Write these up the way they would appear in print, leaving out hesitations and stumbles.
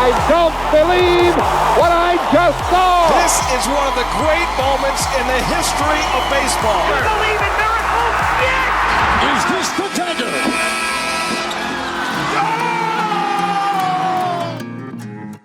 I don't believe what I just saw. This is one of the great moments in the history of baseball. I believe in miracles. Yes! Is this the dagger?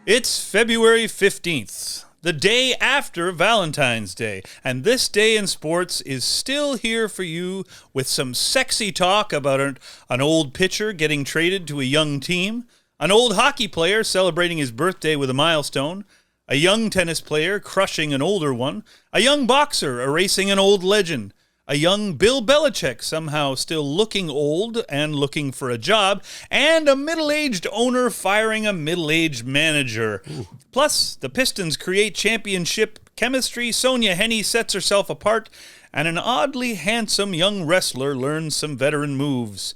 It's February 15th, the day after Valentine's Day, and this day in sports is still here for you with some sexy talk about an old pitcher getting traded to a young team, an old hockey player celebrating his birthday with a milestone, a young tennis player crushing an older one, a young boxer erasing an old legend, a young Bill Belichick somehow still looking old and looking for a job, and a middle-aged owner firing a middle-aged manager. Ooh. Plus, the Pistons create championship chemistry, Sonia Henney sets herself apart, and an oddly handsome young wrestler learns some veteran moves.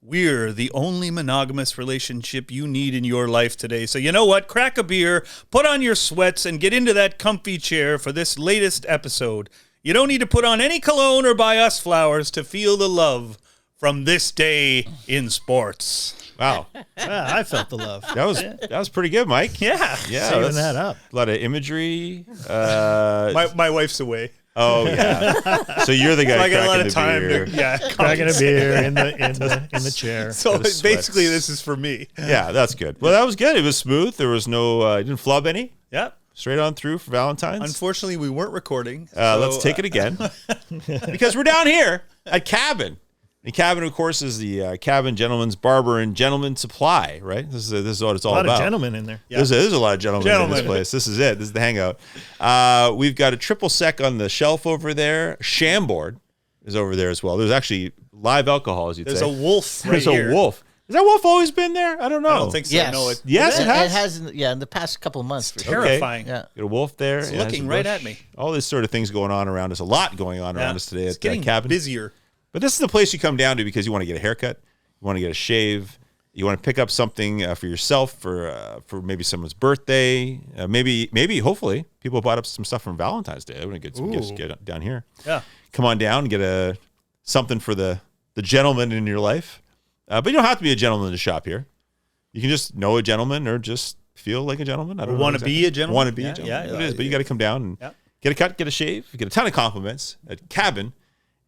We're the only monogamous relationship you need in your life today. So you know what? Crack a beer, put on your sweats, and get into that comfy chair for this latest episode. You don't need to put on any cologne or buy us flowers to feel the love from this day in sports. Wow. I felt the love. That was pretty good, Mike. Yeah. Saving that up. A lot of imagery. My wife's away. Oh yeah. So you're the guy so I got a lot of the time beer. Cracking a beer in the chair. So basically, this is for me. Yeah, that's good. Well, that was good. It was smooth. There was no. Didn't flub any. Yep. Straight on through for Valentine's. Unfortunately, we weren't recording. Let's take it again. Because we're down here at Cabin. And Cabin, of course, is the Cabin Gentleman's Barber and Gentleman Supply, right? This is what it's all about. A lot of gentlemen in there. Yeah. There's a lot of gentlemen in this place. This is it. This is the hangout. We've got a triple sec on the shelf over there. Chambord is over there as well. There's actually live alcohol, as you'd say. There's a wolf right There's here. a wolf. Has that wolf always been there? I don't know. I don't think so. Yes. No, it has. In the past couple of months. It's terrifying. Yeah. Got a wolf there. It's looking right at me. All these sort of things going on around us. A lot going on around us today it's at getting Cabin. busier. But this is the place you come down to because you want to get a haircut, you want to get a shave, you want to pick up something for yourself for maybe someone's birthday, maybe hopefully people bought up some stuff from Valentine's Day. I want to get some gifts down here. Yeah, come on down and get something for the gentleman in your life. But you don't have to be a gentleman to shop here. You can just know a gentleman or just feel like a gentleman. I don't know want to be a gentleman. Want to be a gentleman. Yeah, it is. But you got to come down and get a cut, get a shave, get a ton of compliments at Cabin.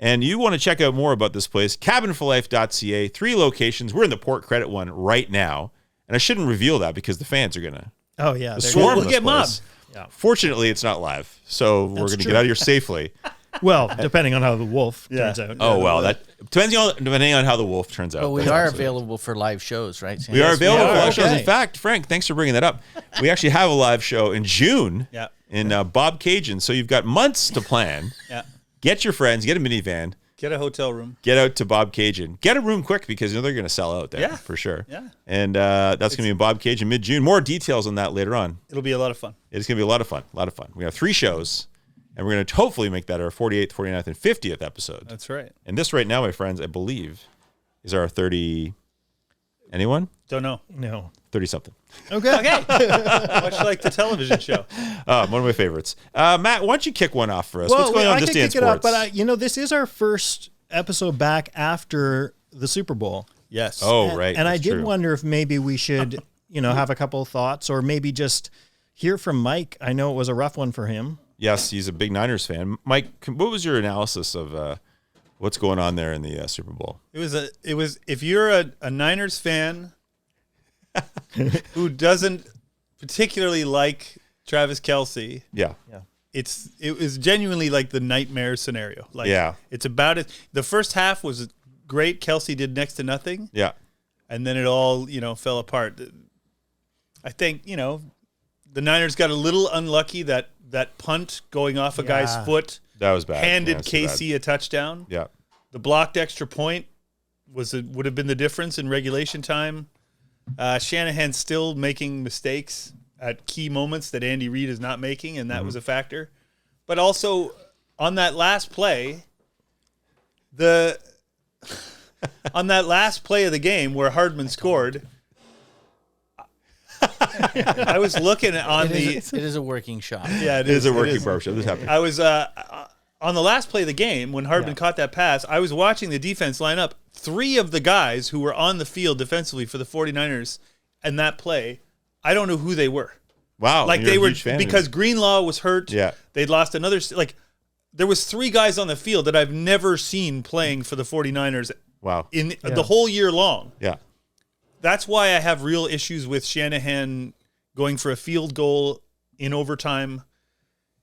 And you want to check out more about this place, cabinforlife.ca, 3 locations. We're in the Port Credit one right now. And I shouldn't reveal that because the fans are going to swarm we'll get mobbed. Yeah. Fortunately, it's not live. So we're going to get out of here safely. Well, depending on how the wolf turns out. Oh, well, that depending on how the wolf turns out. But we are available for live shows, right, Sam? We are available for live shows. In fact, Frank, thanks for bringing that up. We actually have a live show in June in Bob Cajun. So you've got months to plan. Get your friends, get a minivan. Get a hotel room. Get out to Bob Cajun. Get a room quick because they're going to sell out there for sure. Yeah. And that's going to be in Bob Cajun mid-June. More details on that later on. It'll be a lot of fun. It's going to be a lot of fun. A lot of fun. We have 3 shows, and we're going to hopefully make that our 48th, 49th, and 50th episode. That's right. And this right now, my friends, I believe, is our 30... Anyone? Don't know. No. 30-something. Okay. Much like the television show. One of my favorites. Matt, why don't you kick one off for us? Well, What's going on I this could day in kick it off, sports? but this is our first episode back after the Super Bowl. Yes. Oh, right. And I did wonder if maybe we should, have a couple of thoughts or maybe just hear from Mike. I know it was a rough one for him. Yes, he's a big Niners fan. Mike, what was your analysis of what's going on there in the Super Bowl? It was if you're a Niners fan who doesn't particularly like Travis Kelce. Yeah. It was genuinely like the nightmare scenario. Like, it's about it. The first half was great. Kelce did next to nothing. Yeah. And then it all, fell apart. I think, the Niners got a little unlucky that punt going off a guy's foot. That was bad. Handed Casey a touchdown. Yeah. The blocked extra point would have been the difference in regulation time. Shanahan's still making mistakes at key moments that Andy Reid is not making, and that was a factor. But also, on that last play, on that last play of the game where Hardman scored, I was looking on It is a working shot. Yeah, it is a working barbershop. This happened. I was on the last play of the game when Hardman caught that pass. I was watching the defense line up. 3 of the guys who were on the field defensively for the 49ers and that play I don't know who they were. Wow. Like you're they a were huge fan of because his. Greenlaw was hurt. Yeah. They'd lost another like there was 3 guys on the field that I've never seen playing for the 49ers Wow. in the whole year long. Yeah. That's why I have real issues with Shanahan going for a field goal in overtime.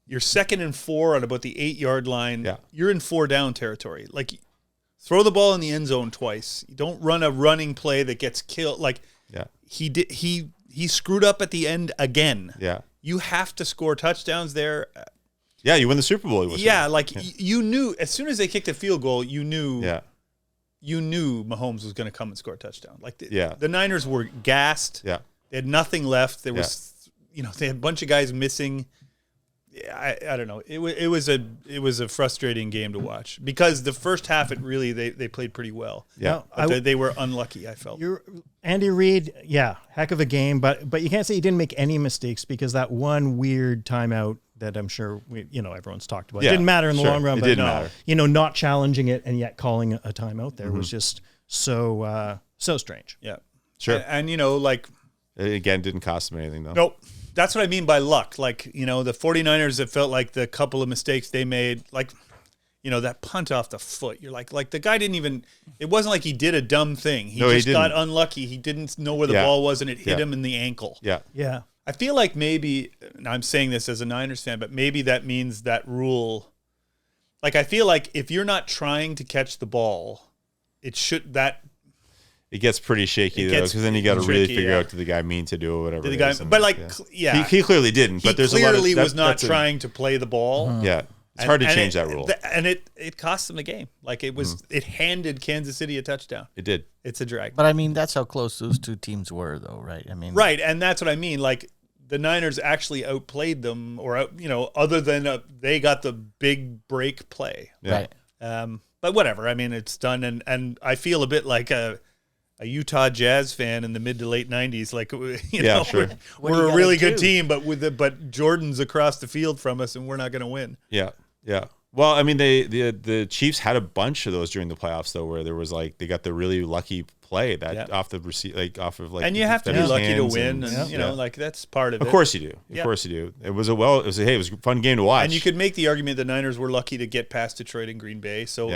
You're 2nd and 4 on about the 8-yard line. Yeah. You're in 4 down territory. Like, throw the ball in the end zone twice. You don't run a running play that gets killed. Like, Yeah. he screwed up at the end again. Yeah. You have to score touchdowns there. Yeah, you win the Super Bowl. Yeah, like you knew as soon as they kicked a field goal, you knew Mahomes was going to come and score a touchdown. Like the Niners were gassed. Yeah. They had nothing left. There was, they had a bunch of guys missing. Yeah, I don't know. It was a frustrating game to watch because the first half they played pretty well. Yeah, but they were unlucky. I felt. Andy Reid, heck of a game, but you can't say he didn't make any mistakes because that one weird timeout that I'm sure everyone's talked about. It didn't matter in the long run. It but didn't matter. Not challenging it and yet calling a timeout there was just so strange. Yeah, sure. And again, didn't cost them anything though. Nope. That's what I mean by luck. Like, the 49ers, it felt like the couple of mistakes they made, like, that punt off the foot. You're like the guy didn't even, it wasn't like he did a dumb thing. He got unlucky. He didn't know where the ball was and it hit him in the ankle. Yeah. Yeah. I feel like maybe, and I'm saying this as a Niners fan, but maybe that means that rule, like, I feel like if you're not trying to catch the ball, it gets pretty shaky though, because then you got to really figure out did the guy mean to do or whatever. He clearly didn't. But there's clearly a lot of, was not trying to play the ball. Yeah, it's hard to change that rule. And it cost them the game. Like it handed Kansas City a touchdown. It did. It's a drag. But I mean, that's how close those two teams were, though, right? I mean, right, and that's what I mean. Like the Niners actually outplayed them, or other than they got the big break play. Yeah. Right. But whatever. I mean, it's done, and I feel a bit like a Utah Jazz fan in the mid to late 90s. Like, sure. we're a really good team, but Jordan's across the field from us and we're not going to win. Yeah. Yeah. Well, I mean, the Chiefs had a bunch of those during the playoffs though, where there was they got the really lucky play that off the off of and you have to be lucky to win. And that's part of it. Of course you do. Of course you do. It was a fun game to watch. And you could make the argument the Niners were lucky to get past Detroit and Green Bay. So,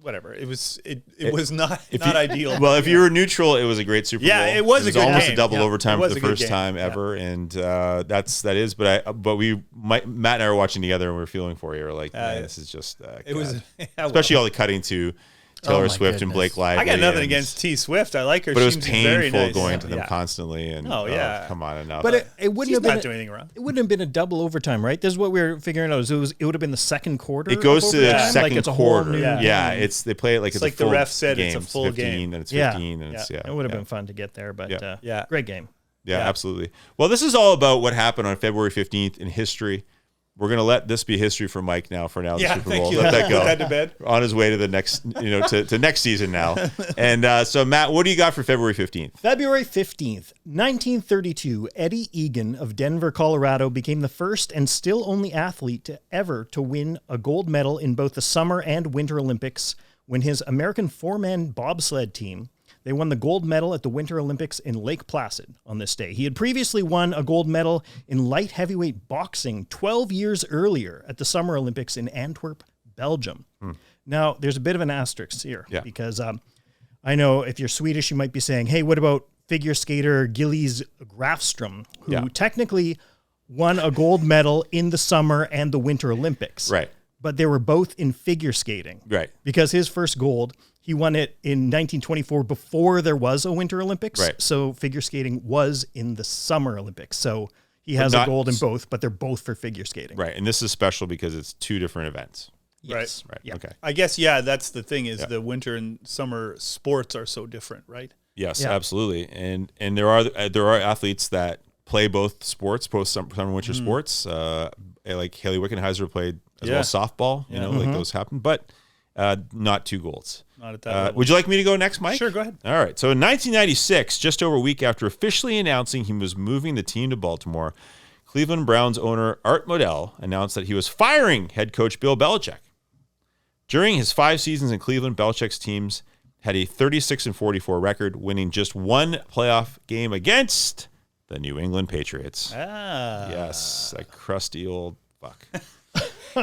whatever. It was not ideal. Well, if you were neutral, it was a great Super Bowl. Yeah, it was a good almost game. a double overtime for the a good first game. time ever, and that is. But Matt and I were watching together, and we were feeling for you. We were like, man, this is just. It was, especially all the cutting to Taylor Swift and Blake Lively. I got nothing against T Swift. I like her. But it was She seems very painful nice. going to them constantly. And come on, enough. But it wouldn't have been not doing anything wrong. It wouldn't have been a double overtime, right? This is what we were figuring out. It would have been the second quarter. It goes to the second it's a whole quarter. new They play it like it's like a full the ref said. game. It's a full 15, game. and it's 15, and it would have been fun to get there, but great game. Yeah, absolutely. Well, this is all about what happened on February 15th in history. We're going to let this be history for Mike now for now. The Super Bowl. Thank you. Let that go. Put that to bed. On his way to the next, to next season now. And so, Matt, what do you got for February 15th? February 15th, 1932, Eddie Egan of Denver, Colorado became the first and still only athlete to win a gold medal in both the Summer and Winter Olympics when his American four-man bobsled team, they won the gold medal at the Winter Olympics in Lake Placid on this day. He had previously won a gold medal in light heavyweight boxing 12 years earlier at the Summer Olympics in Antwerp, Belgium. Now, there's a bit of an asterisk here because I know if you're Swedish, you might be saying, hey, what about figure skater Gillies Grafström, who technically won a gold medal in the Summer and the Winter Olympics. Right. But they were both in figure skating. Right. Because his first gold, he won it in 1924 before there was a Winter Olympics. Right. So figure skating was in the Summer Olympics. So he has a gold in both, but they're both for figure skating. Right. And this is special because it's two different events. Yes. Right. Yeah. Okay. I guess, that's the thing is the winter and summer sports are so different, right? Yes, absolutely. And there are athletes that play both sports, both summer and winter sports. Like Haley Wickenheiser played as well softball, like those happen, but not two golds. Not at that level. Would you like me to go next, Mike? Sure, go ahead. All right. So in 1996, just over a week after officially announcing he was moving the team to Baltimore, Cleveland Browns owner Art Modell announced that he was firing head coach Bill Belichick. During his 5 seasons in Cleveland, Belichick's teams had a 36-44 record, winning just one playoff game against The New England Patriots. Ah. Yes, that crusty old fuck.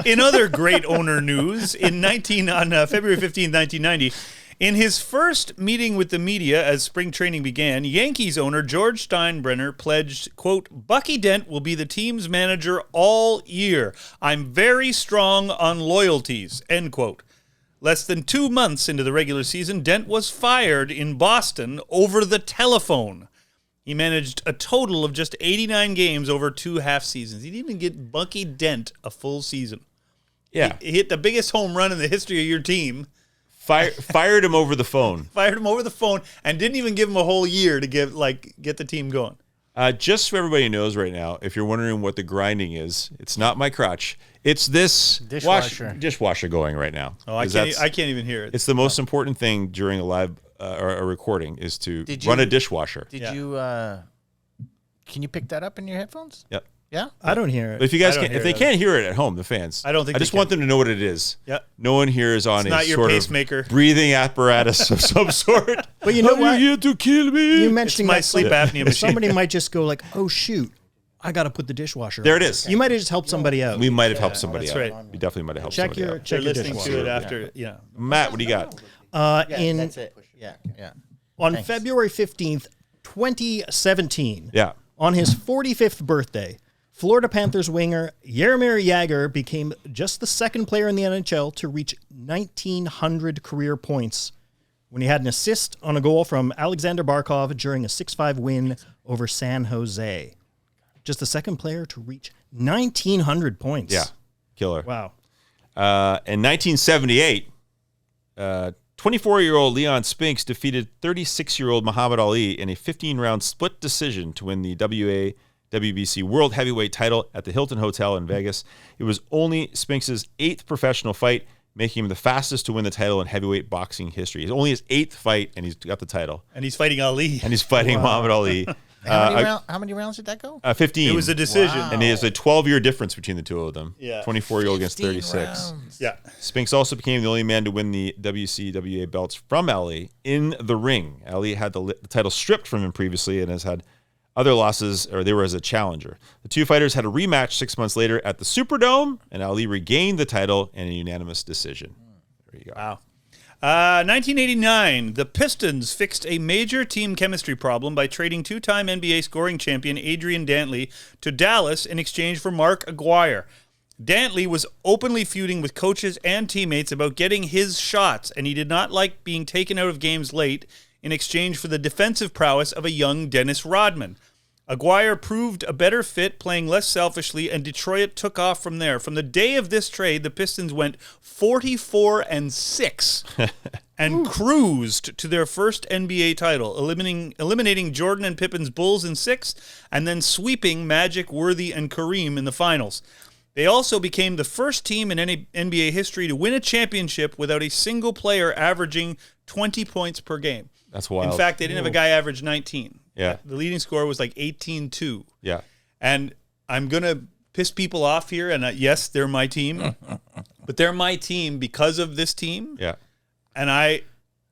In other great owner news, on February 15, 1990, in his first meeting with the media as spring training began, Yankees owner George Steinbrenner pledged, quote, Bucky Dent will be the team's manager all year. I'm very strong on loyalties, end quote. Less than 2 months into the regular season, Dent was fired in Boston over the telephone. He managed a total of just 89 games over 2 half seasons. He didn't even get Bucky Dent a full season. Yeah. He hit the biggest home run in the history of your team. Fired him over the phone. Fired him over the phone and didn't even give him a whole year to get the team going. Just so everybody knows right now, if you're wondering what the grinding is, it's not my crotch. It's this dishwasher going right now. Oh, I can't even hear it. It's the most important thing during a live or a recording is to run a dishwasher. Did you? Can you pick that up in your headphones? Yep. Yeah. I don't hear it. But if you guys can't hear it at home, the fans, I don't think I just want them to know what it is. Yep. No one here is on It's not your sort pacemaker. of breathing apparatus of some sort. But you know Are what? you here to kill me? You mentioned my that sleep apnea machine. somebody might just go like, "Oh shoot, I got to put the dishwasher." There on." it is. You might have just helped somebody out. We might have helped somebody that's out. right. We definitely might have helped check somebody your out. check They're your listening dishwasher. to it after, Matt, what do you got? That's it. Yeah. On February 15th, 2017. Yeah. On his 45th birthday, Florida Panthers winger Jaromir Jagr became just the second player in the NHL to reach 1,900 career points when he had an assist on a goal from Alexander Barkov during a 6-5 win over San Jose. Just the second player to reach 1,900 points. Yeah. Killer. Wow. In 1978, 24-year-old Leon Spinks defeated 36-year-old Muhammad Ali in a 15-round split decision to win the WBC World Heavyweight title at the Hilton Hotel in Vegas. It was only Spinks' 8th professional fight, making him the fastest to win the title in heavyweight boxing history. It's only his 8th fight, and he's got the title. And he's fighting Ali. And he's fighting Muhammad Ali. How many rounds did that go? 15. It was a decision. And there's a 12-year difference between the two of them. Yeah. 24-year-old against 36. Rounds. Yeah. Spinks also became the only man to win the WCWA belts from Ali in the ring. Ali had the title stripped from him previously and has had other losses, or they were as a challenger. The two fighters had a rematch 6 months later at the Superdome, and Ali regained the title in a unanimous decision. There you go. Wow. 1989, the Pistons fixed a major team chemistry problem by trading two-time NBA scoring champion Adrian Dantley to Dallas in exchange for Mark Aguirre. Dantley was openly feuding with coaches and teammates about getting his shots, and he did not like being taken out of games late in exchange for the defensive prowess of a young Dennis Rodman. Aguirre proved a better fit, playing less selfishly, and Detroit took off from there. From the day of this trade, the Pistons went 44-6 and cruised to their first NBA title, eliminating Jordan and Pippen's Bulls in 6, and then sweeping Magic, Worthy, and Kareem in the finals. They also became the first team in any NBA history to win a championship without a single player averaging 20 points per game. That's wild. In fact, they didn't have a guy average 19. Yeah. The leading score was like 18-2. Yeah. And I'm going to piss people off here, and yes, they're my team, but they're my team because of this team. Yeah. And I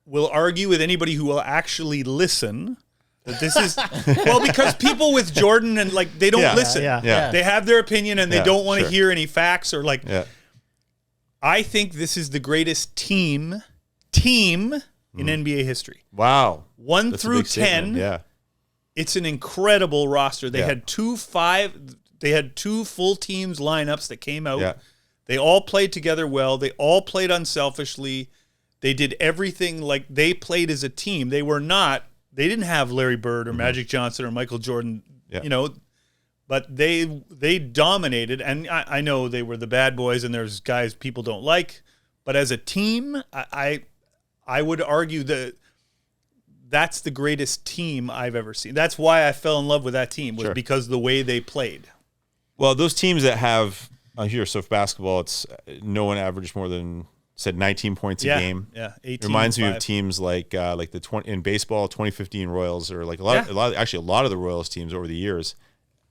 will argue with anybody who will actually listen that this is, well, because people with Jordan and like, they don't listen. Yeah. They have their opinion and they don't want to sure. hear any facts or like, I think this is the greatest team in NBA history. Wow. 1 That's a through big 10. statement. Yeah. It's an incredible roster. They had two full teams lineups that came out. Yeah. They all played together well. They all played unselfishly. They did everything like they played as a team. They didn't have Larry Bird or Magic Johnson or Michael Jordan, but they dominated. And I know they were the bad boys and there's guys people don't like, but as a team, I would argue that that's the greatest team I've ever seen. That's why I fell in love with that team, was because of the way they played. Well, those teams that have here, so for basketball, it's no one averaged more than 19 points a game. Yeah, 18. It reminds me of teams like the in baseball 2015 Royals, or like a lot of the Royals teams over the years.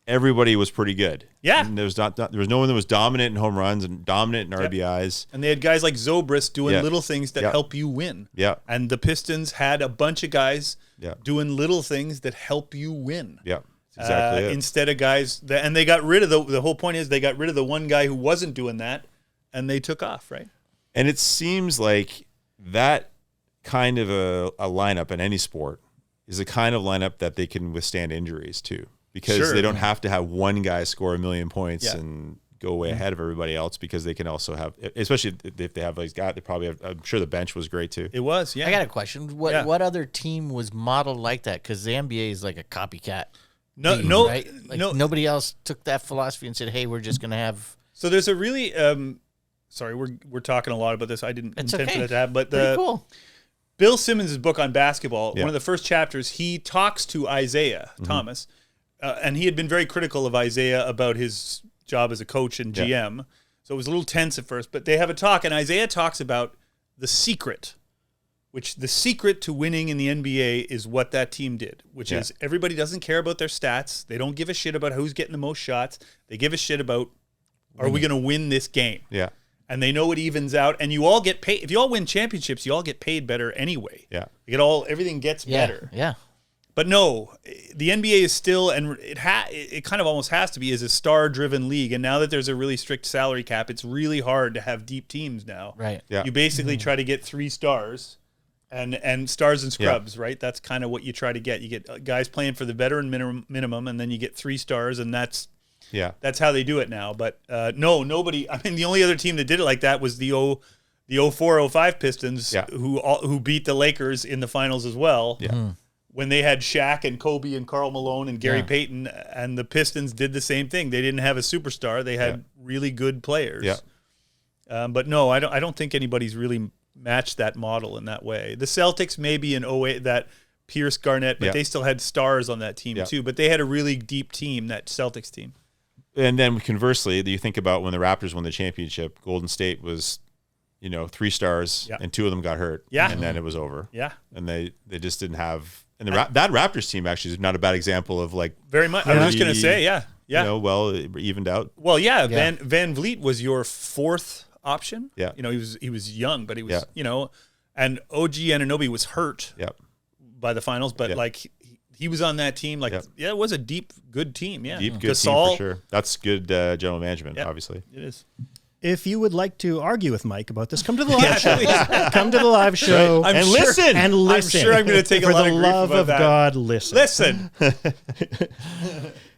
Everybody was pretty good. Yeah, and there was no one that was dominant in home runs and dominant in RBIs. And they had guys like Zobrist doing little things that help you win. Yeah, and the Pistons had a bunch of guys doing little things that help you win. Yeah, exactly it. instead of guys. And they got rid of the whole point is they got rid of the one guy who wasn't doing that, and they took off, right? And it seems like that kind of a lineup in any sport is the kind of lineup that they can withstand injuries too, because they don't have to have one guy score 1 million points and go way ahead of everybody else, because they can also have, especially if they have like they probably have, I'm sure the bench was great too. It was, yeah. I got a question. What other team was modeled like that? Because the NBA is like a copycat. League, right? Like nobody else took that philosophy and said, "Hey, we're just going to have." So there's a really, sorry, we're talking a lot about this. I didn't intend for that to happen, but Cool. Bill Simmons' book on basketball, one of the first chapters, he talks to Isaiah Thomas, and he had been very critical of Isaiah about his job as a coach and GM. So it was a little tense at first, but they have a talk, and Isaiah talks about the secret, which the secret to winning in the NBA is what that team did, which is everybody doesn't care about their stats. They don't give a shit about who's getting the most shots. They give a shit about, are we going to win this game? Yeah. And they know it evens out, and you all get paid. If you all win championships, you all get paid better anyway. Yeah. You get everything gets better. Yeah. But no, the NBA is still, and it kind of almost has to be, is a star-driven league. And now that there's a really strict salary cap, it's really hard to have deep teams now. Right. Yeah. You basically try to get 3 stars and stars and scrubs, right? That's kind of what you try to get. You get guys playing for the veteran minimum, and then you get 3 stars, and that's how they do it now. But no, nobody. I mean, the only other team that did it like that was the 04-05 Pistons, who beat the Lakers in the finals as well. Yeah. When they had Shaq and Kobe and Karl Malone and Gary Payton, and the Pistons did the same thing. They didn't have a superstar; they had really good players. Yeah. But no, I don't think anybody's really matched that model in that way. The Celtics maybe in 08, that Pierce, Garnett, but they still had stars on that team too. But they had a really deep team, that Celtics team. And then conversely, you think about when the Raptors won the championship, Golden State was, 3 stars, and 2 of them got hurt. Yeah. And then it was over. Yeah. And they just didn't have. And that Raptors team actually is not a bad example of like very much. I was just going to say, well evened out. Well, Van Vliet was your 4th option. Yeah, he was young, but he was and OG Anunoby was hurt. By the finals, but like he was on that team. Like it was a deep, good team. Yeah, deep, good Gasol, team for sure. That's good general management. Obviously, it is. If you would like to argue with Mike about this, come to the live show. Come to the live show listen. And listen. I'm sure I'm going to take a lot of grief love about of that. God, listen. Listen.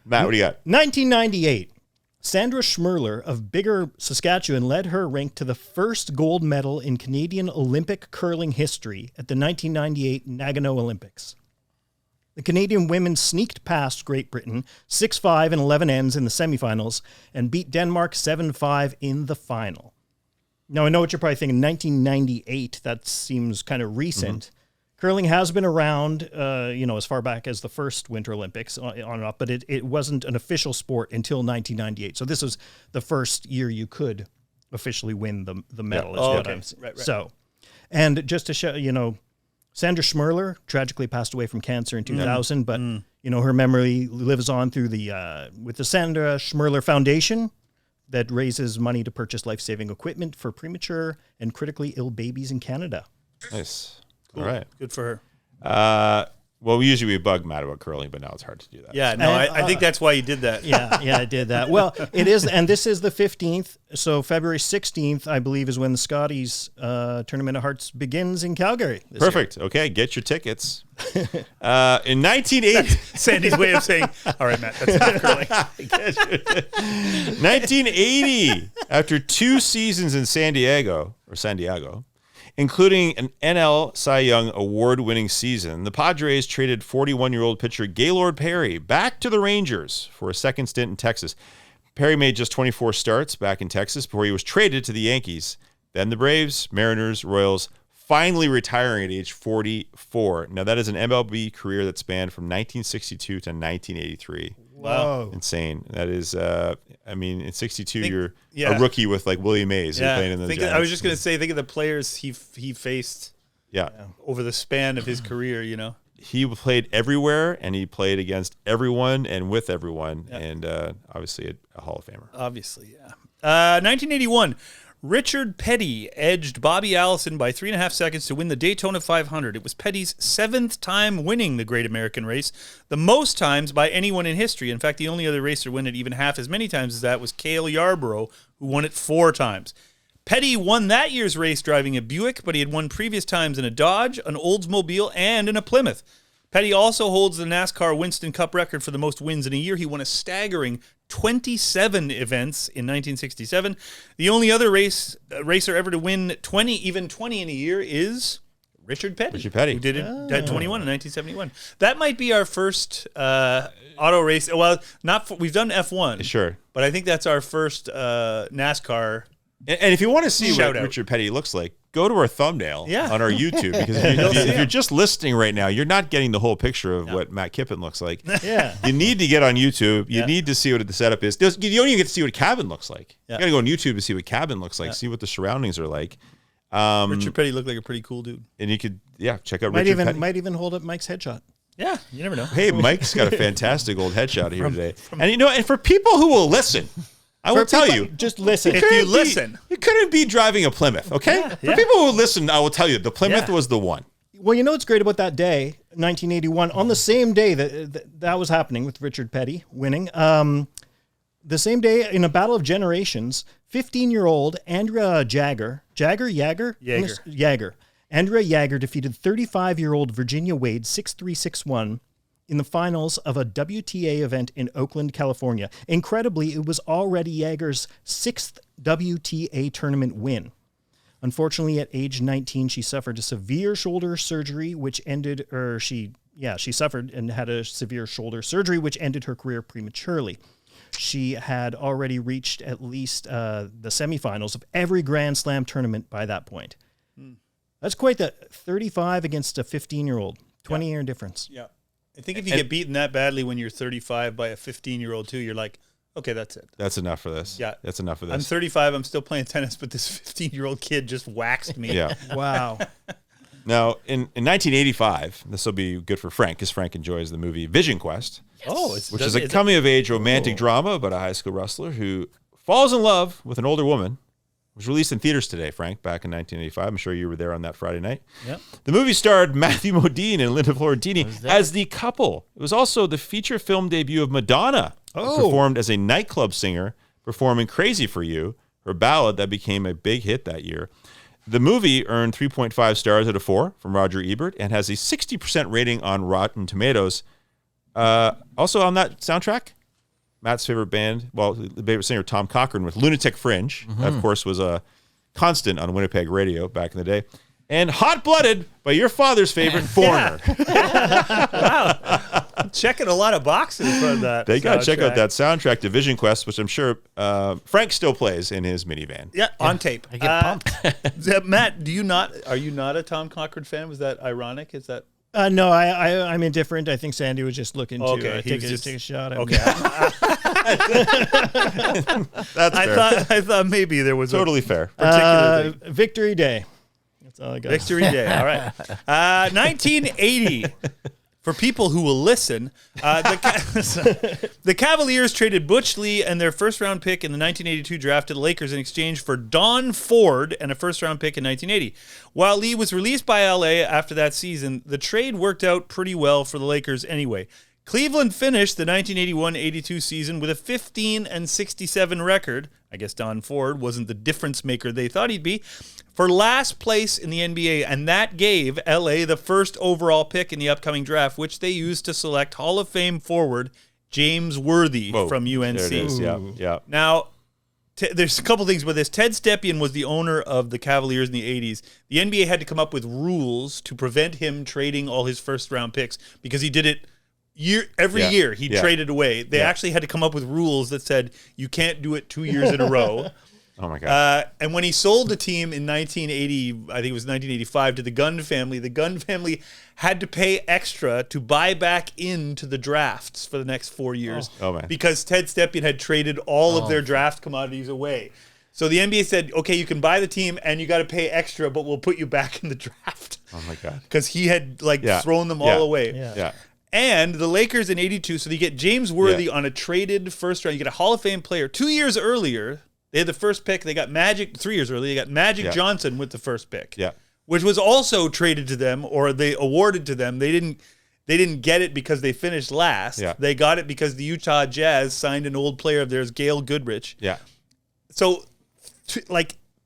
Matt, what do you got? 1998. Sandra Schmerler of Bigger, Saskatchewan led her rink to the first gold medal in Canadian Olympic curling history at the 1998 Nagano Olympics. The Canadian women sneaked past Great Britain 6-5 and 11 ends in the semifinals and beat Denmark 7-5 in the final. Now, I know what you're probably thinking, 1998, that seems kind of recent. Curling has been around, as far back as the first Winter Olympics, on and off, but it wasn't an official sport until 1998. So this was the first year you could officially win the medal. Right. So, and just to show, Sandra Schmerler tragically passed away from cancer in 2000, but her memory lives on through with the Sandra Schmerler Foundation that raises money to purchase life-saving equipment for premature and critically ill babies in Canada. Nice. Cool. All right. Good for her. Well, we bug Matt about curling, but now it's hard to do that. Yeah, no, I think that's why you did that. Yeah, I did that. Well, it is, and this is the 15th, so February 16th, I believe, is when the Scotties Tournament of Hearts begins in Calgary. Perfect. Year. Okay, get your tickets. In 1980, Sandy's way of saying, all right, Matt, that's enough curling. 1980, after 2 seasons in San Diego, including an NL Cy Young award-winning season, the Padres traded 41-year-old pitcher Gaylord Perry back to the Rangers for a second stint in Texas. Perry made just 24 starts back in Texas before he was traded to the Yankees, then the Braves, Mariners, Royals, finally retiring at age 44. Now, that is an MLB career that spanned from 1962 to 1983. Wow. Insane. That is, in 62, you're a rookie with like Willie Mays. You're playing in the Giants. I was just going to say, think of the players he faced over the span of his career, He played everywhere, and he played against everyone and with everyone, and obviously a Hall of Famer. Obviously, yeah. 1981, Richard Petty edged Bobby Allison by 3.5 seconds to win the Daytona 500. It was Petty's 7th time winning the Great American Race, the most times by anyone in history. In fact, the only other racer to win it even half as many times as that was Cale Yarborough, who won it 4 times. Petty won that year's race driving a Buick, but he had won previous times in a Dodge, an Oldsmobile, and in a Plymouth. Petty also holds the NASCAR Winston Cup record for the most wins in a year. He won a staggering 27 events in 1967. The only other racer ever to win 20 in a year is Richard Petty. Who did it at 21 in 1971. That might be our first auto race. Well, we've done F1. Sure. But I think that's our first NASCAR. And if you want to see what Richard Petty looks like, go to our thumbnail on our YouTube, because if you're just listening right now, you're not getting the whole picture of what Matt Kippen looks like. Yeah. You need to get on YouTube. You need to see what the setup is. You don't even get to see what cabin looks like. You got to go on YouTube to see what cabin looks like, see what the surroundings are like. Richard Petty looked like a pretty cool dude. And you could, check out Richard Petty. Might even hold up Mike's headshot. Yeah, you never know. Hey, Mike's got a fantastic old headshot here today. And for people who will listen, I will tell you. Just listen. If you listen. You couldn't be driving a Plymouth, okay? For people who listen, I will tell you, the Plymouth was the one. Well, you know what's great about that day, 1981, on the same day that was happening with Richard Petty winning, the same day in a battle of generations, 15-year-old Andrea Jaeger. Andrea Jaeger defeated 35-year-old Virginia Wade 6-3, 6-1 in the finals of a WTA event in Oakland, California. Incredibly, it was already Jaeger's 6th WTA tournament win. Unfortunately, at age 19, she suffered a severe shoulder surgery, which ended, she suffered and had a severe shoulder surgery, which ended her career prematurely. She had already reached at least the semifinals of every Grand Slam tournament by that point. That's quite the 35 against a 15-year-old, 20-year difference. Yeah. I think if you get beaten that badly when you're 35 by a 15-year-old too, you're like, okay, that's it. That's enough for this. Yeah. That's enough for this. I'm 35. I'm still playing tennis, but this 15-year-old kid just waxed me. Yeah. Wow. Now, in 1985, this will be good for Frank, because Frank enjoys the movie Vision Quest, which is a coming-of-age romantic drama about a high school wrestler who falls in love with an older woman. It was released in theaters today, Frank, back in 1985. I'm sure you were there on that Friday night. Yep. The movie starred Matthew Modine and Linda Florentini as the couple. It was also the feature film debut of Madonna, who performed as a nightclub singer, performing Crazy for You, her ballad that became a big hit that year. The movie earned 3.5 stars out of 4 from Roger Ebert and has a 60% rating on Rotten Tomatoes. Also on that soundtrack, Matt's favorite band, the favorite singer, Tom Cochrane, with Lunatic Fringe, of course, was a constant on Winnipeg radio back in the day. And Hot Blooded by your father's favorite, Foreigner. Wow. Checking a lot of boxes for that. They got to check out that soundtrack to Vision Quest, which I'm sure Frank still plays in his minivan. Yeah, on tape. I get pumped. Matt, are you not a Tom Cochrane fan? Was that ironic? Is that... No, I'm indifferent. I think Sandy was just looking to take a shot at me. Okay. That's fair. I thought maybe there was totally fair. Particular thing. Victory Day. That's all I got. Victory Day. All right. 1980. For people who will listen, the Cavaliers traded Butch Lee and their first-round pick in the 1982 draft to the Lakers in exchange for Don Ford and a first-round pick in 1980. While Lee was released by L.A. after that season, the trade worked out pretty well for the Lakers anyway. Cleveland finished the 1981-82 season with a 15-67 record. I guess Don Ford wasn't the difference maker they thought he'd be, for last place in the NBA, and that gave LA the first overall pick in the upcoming draft, which they used to select Hall of Fame forward James Worthy from UNC. There it is. Yeah. Now, there's a couple things with this. Ted Stepien was the owner of the Cavaliers in the 80s. The NBA had to come up with rules to prevent him trading all his first-round picks because he did it every year. He traded away. They actually had to come up with rules that said you can't do it 2 years in a row. Oh, my God. And when he sold the team in 1980, I think it was 1985, to the Gunn family, the Gunn family had to pay extra to buy back into the drafts for the next 4 years. Oh, man. Because Ted Stepien had traded all of their draft commodities away. So the NBA said, okay, you can buy the team and you got to pay extra, but we'll put you back in the draft. Oh, my God. Because he had thrown them all away. Yeah. And the Lakers in 82, so you get James Worthy on a traded first round. You get a Hall of Fame player 2 years earlier. They had the first pick. They got Magic 3 years early. They got Magic Johnson with the first pick. Yeah. Which was also traded to them, or they awarded to them. They didn't get it because they finished last. Yeah. They got it because the Utah Jazz signed an old player of theirs, Gail Goodrich. Yeah. So,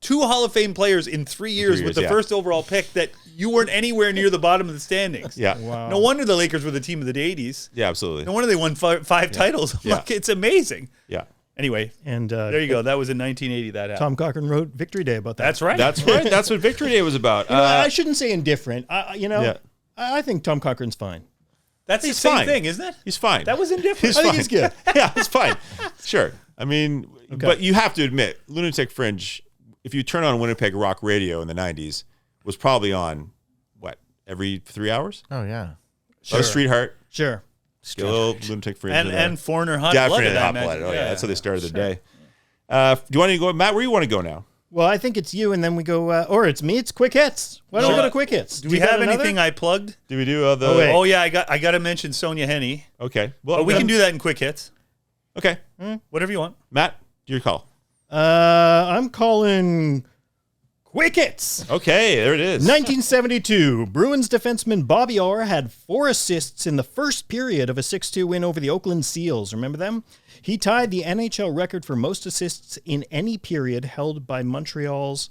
two Hall of Fame players in 3 years with the first overall pick that you weren't anywhere near the bottom of the standings. Yeah. Wow. No wonder the Lakers were the team of the 80s. Yeah, absolutely. No wonder they won five titles. Yeah. Like, it's amazing. Yeah. Anyway, And there you go. That was in 1980 that happened. Tom Cochran wrote Victory Day about that. That's right. That's right. That's what Victory Day was about. I shouldn't say indifferent. I think Tom Cochran's fine. That's the He's same fine. thing, isn't it? He's fine. That was indifferent. He's I fine. think he's good. Yeah, he's fine. Sure. I mean, but you have to admit, Lunatic Fringe, if you turn on Winnipeg Rock Radio in the 90s, was probably on, every 3 hours? Oh, yeah. Sure. Street Heart. Sure. Still Lunatic Fringe. And Foreigner Hot Definitely Blooded. Hot Blooded. Oh, yeah. That's how they started the day. Do you want to go, Matt, where do you want to go now? Well, I think it's you, and then we go, or it's me. It's quick hits. Why don't we go to quick hits? Do we have anything I plugged? Do we do the... wait. Oh, yeah, I got to mention Sonia Henney. Okay. Well, But we can do that in quick hits. Okay. Whatever you want. Matt, your call. I'm calling quick hits. Okay, there it is. 1972, Bruins defenseman Bobby Orr had 4 assists in the first period of a 6-2 win over the Oakland Seals. Remember them? He tied the NHL record for most assists in any period held by Montreal's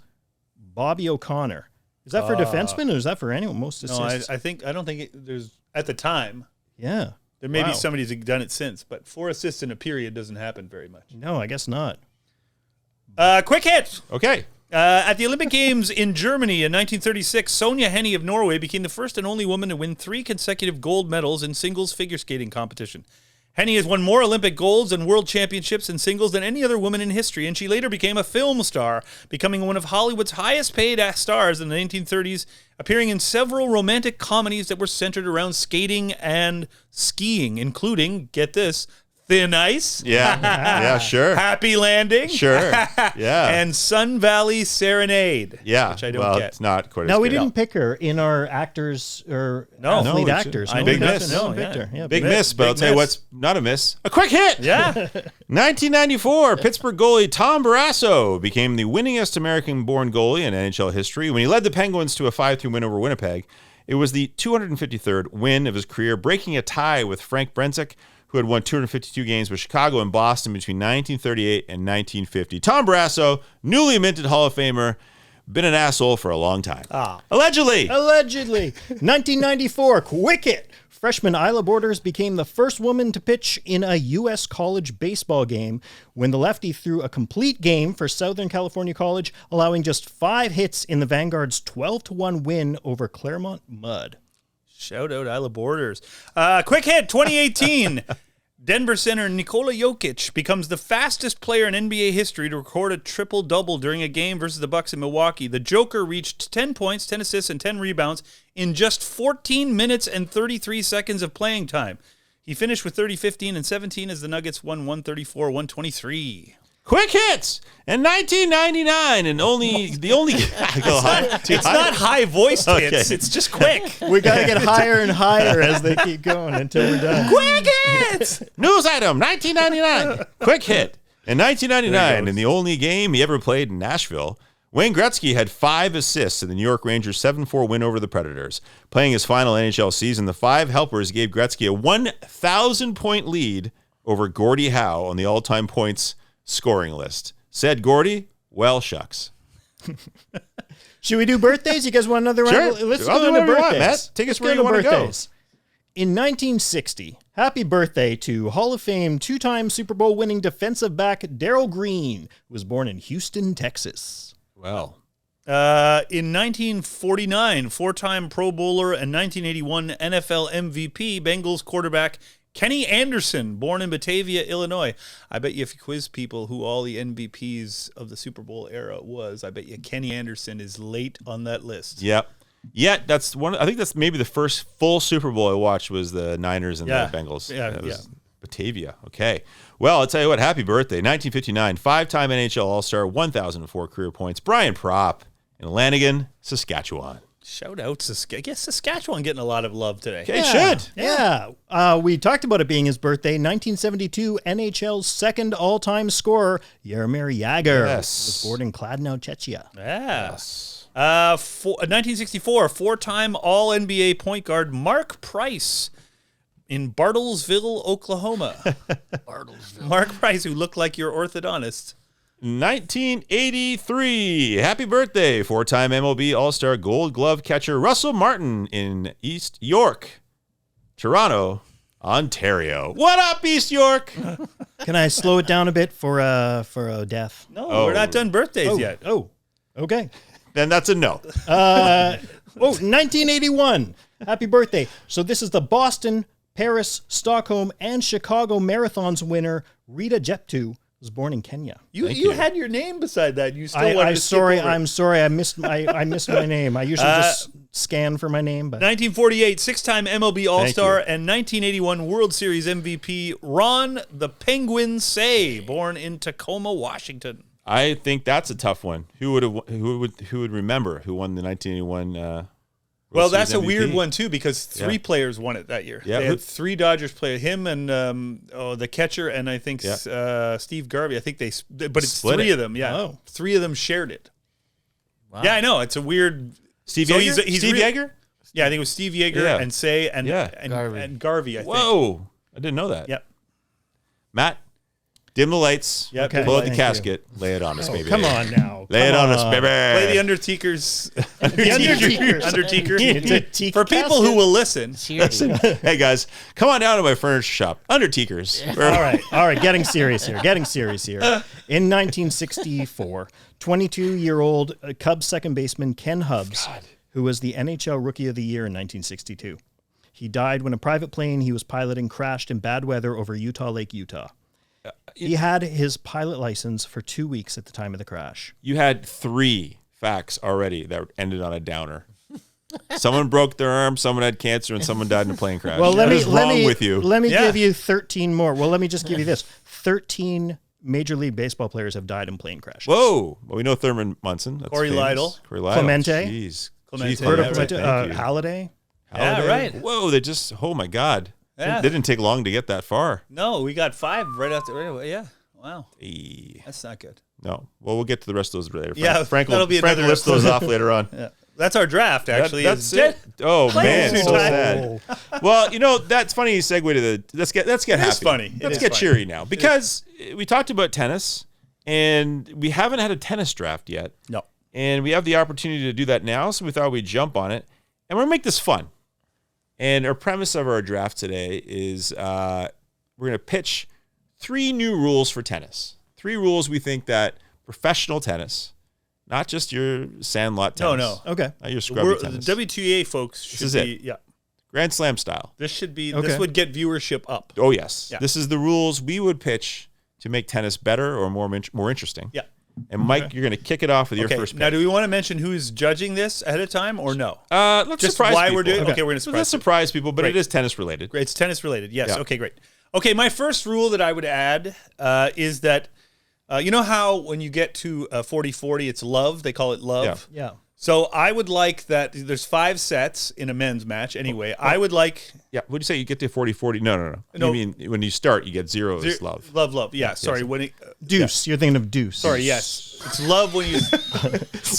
Bobby O'Connor. Is that for defensemen or is that for anyone? Most assists? No, I don't think there's, at the time, Yeah. there may be Wow. somebody who's done it since, but 4 assists in a period doesn't happen very much. No, I guess not. Quick hit! Okay. At the Olympic Games in Germany in 1936, Sonia Henney of Norway became the first and only woman to win 3 consecutive gold medals in singles figure skating competition. Henney has won more Olympic golds and world championships in singles than any other woman in history, and she later became a film star, becoming one of Hollywood's highest paid stars in the 1930s, appearing in several romantic comedies that were centered around skating and skiing, including, get this, Thin Ice. Yeah. Yeah, sure. Happy Landing. Sure. Yeah. And Sun Valley Serenade. Yeah. Which I don't get. It's not quite No, as we good. didn't pick her in our actors or No. athlete No, actors. I No, big we miss. No, No, picked yeah. her. Yeah, Big miss, but I'll tell you what's not a miss. A quick hit. Yeah. 1994, Pittsburgh goalie Tom Barrasso became the winningest American-born goalie in NHL history when he led the Penguins to a 5-2 win over Winnipeg. It was the 253rd win of his career, breaking a tie with Frank Brenzek, who had won 252 games with Chicago and Boston between 1938 and 1950. Tom Barrasso, newly minted Hall of Famer, been an asshole for a long time. Allegedly. Allegedly. 1994, quick hit. Freshman Isla Borders became the first woman to pitch in a U.S. college baseball game when the lefty threw a complete game for Southern California College, allowing just 5 hits in the Vanguard's 12-1 win over Claremont Mud. Shout out Isla Borders. Quick hit, 2018. Denver center Nikola Jokic becomes the fastest player in NBA history to record a triple-double during a game versus the Bucks in Milwaukee. The Joker reached 10 points, 10 assists, and 10 rebounds in just 14 minutes and 33 seconds of playing time. He finished with 30, 15, and 17 as the Nuggets won 134-123. Quick hits in 1999, and the only It's not high-voiced hits. It's just quick. We got to get higher and higher as they keep going until we're done. Quick hits! News item 1999. Quick hit in 1999, in the only game he ever played in Nashville, Wayne Gretzky had 5 assists in the New York Rangers' 7-4 win over the Predators. Playing his final NHL season, the 5 helpers gave Gretzky a 1,000-point lead over Gordie Howe on the all-time points scoring list. Said Gordie, well, shucks. Should we do birthdays? You guys want another round? Sure. Let's I'll go do into whatever you want, birthdays. Matt. Take us Let's where go you into want to go. birthdays. In 1960, happy birthday to Hall of Fame 2-time Super Bowl winning defensive back Darryl Green, who was born in Houston, Texas. Well, In 1949, 4-time Pro Bowler and 1981 NFL MVP, Bengals quarterback Kenny Anderson, born in Batavia, Illinois. I bet you if you quiz people who all the MVPs of the Super Bowl era was, I bet you Kenny Anderson is late on that list. yep. Yet that's one. I think that's maybe the first full Super Bowl I watched was the Niners and Yeah. the Bengals. Yeah, It was yeah. Batavia. Okay. Well, I'll tell you what. Happy birthday, 1959, 5-time NHL All-Star, 1,004 career points. Brian Propp in Lanigan, Saskatchewan. Shout out I guess Saskatchewan getting a lot of love today. It should. Yeah. We talked about it being his birthday. 1972, NHL's second all-time scorer, Jaromir Jagr, was born in Kladno, Czechia. Yeah. Yes. 1964, four-time All-NBA point guard Mark Price in Bartlesville, Oklahoma. Mark Price, who looked like your orthodontist. 1983. Happy birthday, four-time MLB All-Star Gold Glove catcher Russell Martin in East York, Toronto, Ontario. What up, East York? Can I slow it down a bit for a death? No, we're not done birthdays yet. Oh, okay. Then that's a no. 1981. Happy birthday. So this is the Boston, Paris, Stockholm, and Chicago marathons winner, Rita Jeptu. Was born in Kenya. You had your name beside that. You still wanted to skip over it. I'm sorry. I missed my name. I usually just scan for my name. But 1948, six-time MLB All-Star and 1981 World Series MVP Ron the Penguin Say, born in Tacoma, Washington. I think that's a tough one. Who would remember who won the 1981? Well, that's a weird one too because three players won it that year. Yeah, they had three Dodgers players, him and the catcher, and I think Steve Garvey. I think but it's split three it. of them. Yeah, Oh. Three of them shared it. Wow. Yeah, I know it's a weird. Steve So Yeager? he's Steve Yeager? Yeah, I think it was Steve Yeager and Say and Garvey. I think. Whoa, I didn't know that. Yep. Matt, dim the lights. Yep. Okay. Blow out the Thank casket. Lay it on us, baby. come on now. Lay it on us, baby. Play the Undertaker's. Undertaker. It's a teak For people who will listen. Hey guys, come on down to my furniture shop, Undertakers. All right. Getting serious here. In 1964, 22-year-old Cubs second baseman Ken Hubbs, who was the NHL Rookie of the Year in 1962. He died when a private plane he was piloting crashed in bad weather over Utah Lake, Utah. He had his pilot license for 2 weeks at the time of the crash. You had 3 facts already that ended on a downer. Someone broke their arm, someone had cancer, and someone died in a plane crash. Well, what is wrong with you? Let me give you 13 more. Well, let me just give you this. 13 Major League Baseball players have died in plane crashes. Whoa. Well, we know Thurman Munson. That's Corey famous. Lytle. Clemente. Jeez. Clemente. Jeez, Roberto Clemente. Thank you. Halladay. Yeah, right. Whoa, they just, oh my God. Yeah. They didn't take long to get that far. No, we got 5 right after. Right away. Yeah. Wow. Hey. That's not good. No. Well, we'll get to the rest of those later. Yeah, Frank that'll be Frank will another list those episode. off later on. Yeah. That's our draft, actually. That's is it. Oh, man. Players So who sad. Well, that's funny you segue to the, let's get happy. funny. It Let's is get funny. cheery now because we talked about tennis and we haven't had a tennis draft yet. No. And we have the opportunity to do that now. So we thought we'd jump on it and we're going to make this fun. And our premise of our draft today is we're going to pitch 3 new rules for tennis. 3 rules we think that professional tennis, not just your sandlot tennis. No. Okay. Not your scrubby tennis. The WTA folks should is be. it. Yeah. Grand Slam style. This should be. Okay. This would get viewership up. Oh, yes. Yeah. This is the rules we would pitch to make tennis better or more interesting. Yeah. And Mike, you're going to kick it off with your first pick. Now, do we want to mention who's judging this ahead of time or no? Let's Just surprise why people. we're doing. Okay, we're going to surprise. Let's surprise people, but Great. it is tennis related. Great. It's tennis related. Yes. Yeah. Okay, great. Okay, my first rule that I would add is that you know how when you get to 40-40, it's love. They call it love. Yeah. So I would like that. There's 5 sets in a men's match. Anyway, I would like. Yeah. What do you say? You get to 40-40? No. You mean when you start, you get 0 is love. Love. Yeah. Sorry. When it, Deuce. You're thinking of deuce. sorry. Yes. It's love when you.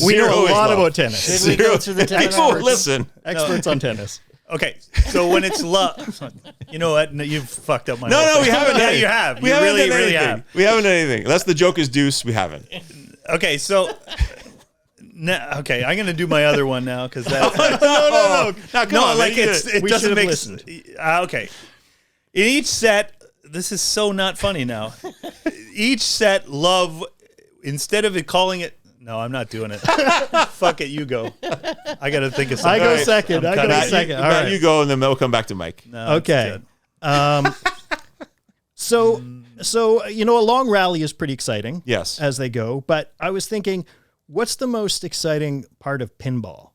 We know 0 a is lot love. about tennis. Should we go through the tennis? Oh, listen. Experts on tennis. Okay. So when it's love, you know what? No, you've fucked up my. No, whole we thing. haven't. Yeah, done you it. have. We You haven't really, done really anything. have. We haven't done anything. Unless the joke is deuce, we haven't. Okay. So. Okay, I'm gonna do my other one now because that. No. Now, come on, like man. it We doesn't should have make listened. Okay. In each set, this is so not funny now. Each set, love, instead of it calling it. No, I'm not doing it. Fuck it, you go. I got to think of something. I go All right. second. I go Matt, second. All Matt, right. you go, and then we'll come back to Mike. No, it's Okay. good. So a long rally is pretty exciting. Yes. As they go, but I was thinking, what's the most exciting part of pinball?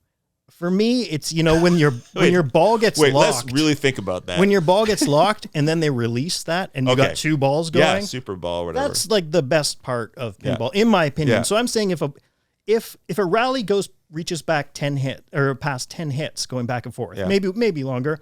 For me, it's when your ball gets Wait, locked. let's really think about that. When your ball gets locked and then they release that and you Okay. got 2 balls going. yeah, Super Ball, whatever. That's like the best part of pinball, in my opinion. Yeah. So I'm saying if a rally goes reaches back 10 past 10 hits going back and forth, Yeah. maybe longer,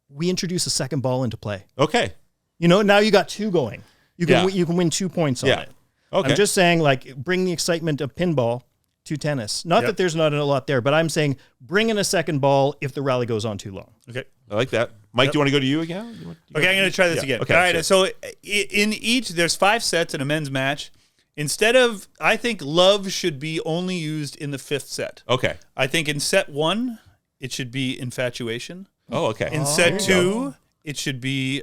we introduce a second ball into play. Okay. Now you got 2 going. You can Yeah. you can win 2 points on Yeah. it. Okay. I'm just saying, like, bring the excitement of pinball to tennis. Not that there's not a lot there, but I'm saying bring in a second ball if the rally goes on too long. Okay. I like that. Mike, do you want to go to you again? Okay, I'm going to try this again. Okay, All right. sure. So in each, there's 5 sets in a men's match. Instead of, I think love should be only used in the 5th set. Okay. I think in set 1, it should be infatuation. Oh, okay. In set 2, it should be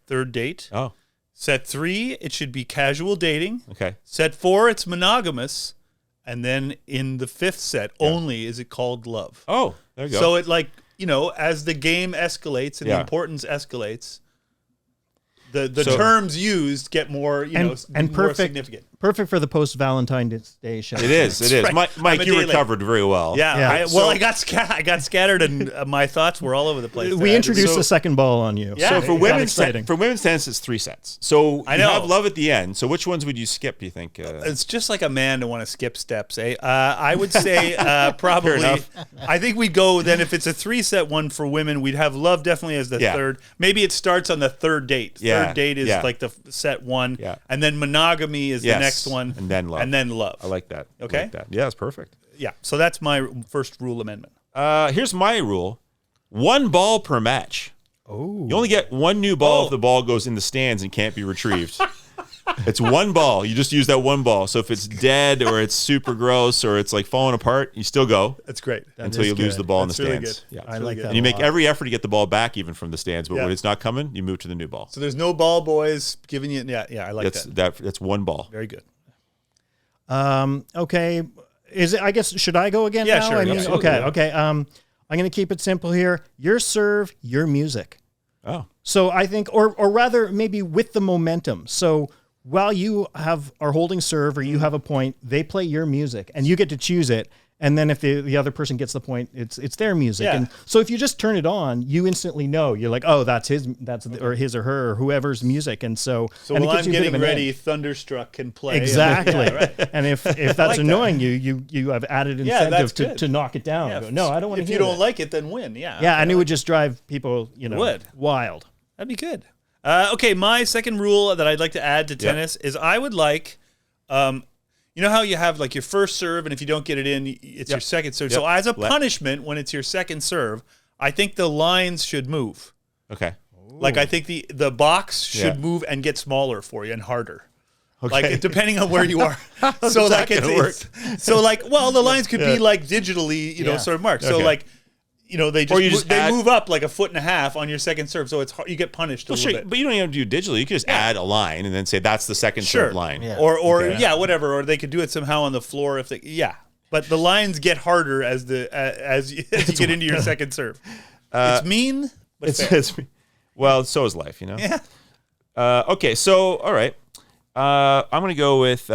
third date. Oh, Set 3, it should be casual dating. okay. Set 4, it's monogamous. And then in the 5th set only is it called love. Oh, there you go. So it as the game escalates and the Yeah. importance escalates, the So- terms used get more, And more perfect, significant. perfect for the post Valentine's Day show. it is. It is. right. Mike, I'm a you day late. recovered very well. Yeah. Yeah. I got scattered and my thoughts were all over the place. We introduced a second ball on you. Yeah. So for Got women's tennis, it's 3 sets. So I you know. have love at the end. So which ones would you skip? Do you think? It's just like a man to want to skip steps, eh? I would say probably. enough. I think we'd go then if it's a 3-set one for women, we'd have love definitely as the Yeah. third. Maybe it starts on the third date. Yeah. Third date is Yeah. like the set 1, Yeah. and then monogamy is Yes. the next one, And then love. and then love. I like that. Okay. I like that. Yeah, it's perfect. Yeah. So that's my first rule amendment. Here's my rule: 1 ball per match. Oh. You only get 1 new ball Oh. if the ball goes in the stands and can't be retrieved. It's 1 ball. You just use that 1 ball. So if it's dead or it's super gross or it's like falling apart, you still go That's great. until is you lose good. the ball That's in the really stands. good. Yeah. I like that. And you a make lot. every effort to get the ball back even from the stands, but Yeah. when it's not coming, you move to the new ball. So there's no ball boys giving you. Yeah. I like that. That's 1 ball. Very good. Okay. Is it? I guess should I go again? Yeah, now? sure, I mean, absolutely. okay. I'm going to keep it simple here. Your serve, your music. Oh. So I think, or rather, maybe with the momentum. So while you are holding serve or you have a point, they play your music and you get to choose it. And then if the other person gets the point, it's their music. Yeah. And so if you just turn it on, you instantly know. You're like, oh, that's his or her or whoever's music. And so and it while gives I'm you a bit getting of an ready, edge. Thunderstruck can play. Exactly. Yeah, right. And if that's like that. annoying you have added Yeah, that's incentive good. to knock it down. Yeah, Go, no, I don't want to If hear you don't that. like it, then win. Yeah. Yeah, and it would just drive people, would. wild. That'd be good. Okay, my second rule that I'd like to add to tennis is I would like, you know how you have like your first serve, and if you don't get it in, it's your second serve. So as a punishment, when it's your second serve, I think the lines should move. Okay. Like I think the box should Yeah. move and get smaller for you and harder. Okay. Like depending on where you are. So like that gonna so like the lines could be like digitally, sort of marked. So Okay. like they Or you just they add- move up like a foot and a half on your second serve, so it's hard, you get punished a Well, little sure, bit. but you don't even have to do digitally. You could just add a line and then say that's the second serve line. Yeah. Or Okay. whatever. Or they could do it somehow on the floor if they But the lines get harder as you get into your second serve. It's mean, but fair. Well, so is life, Yeah. Okay, so all right. I'm gonna go with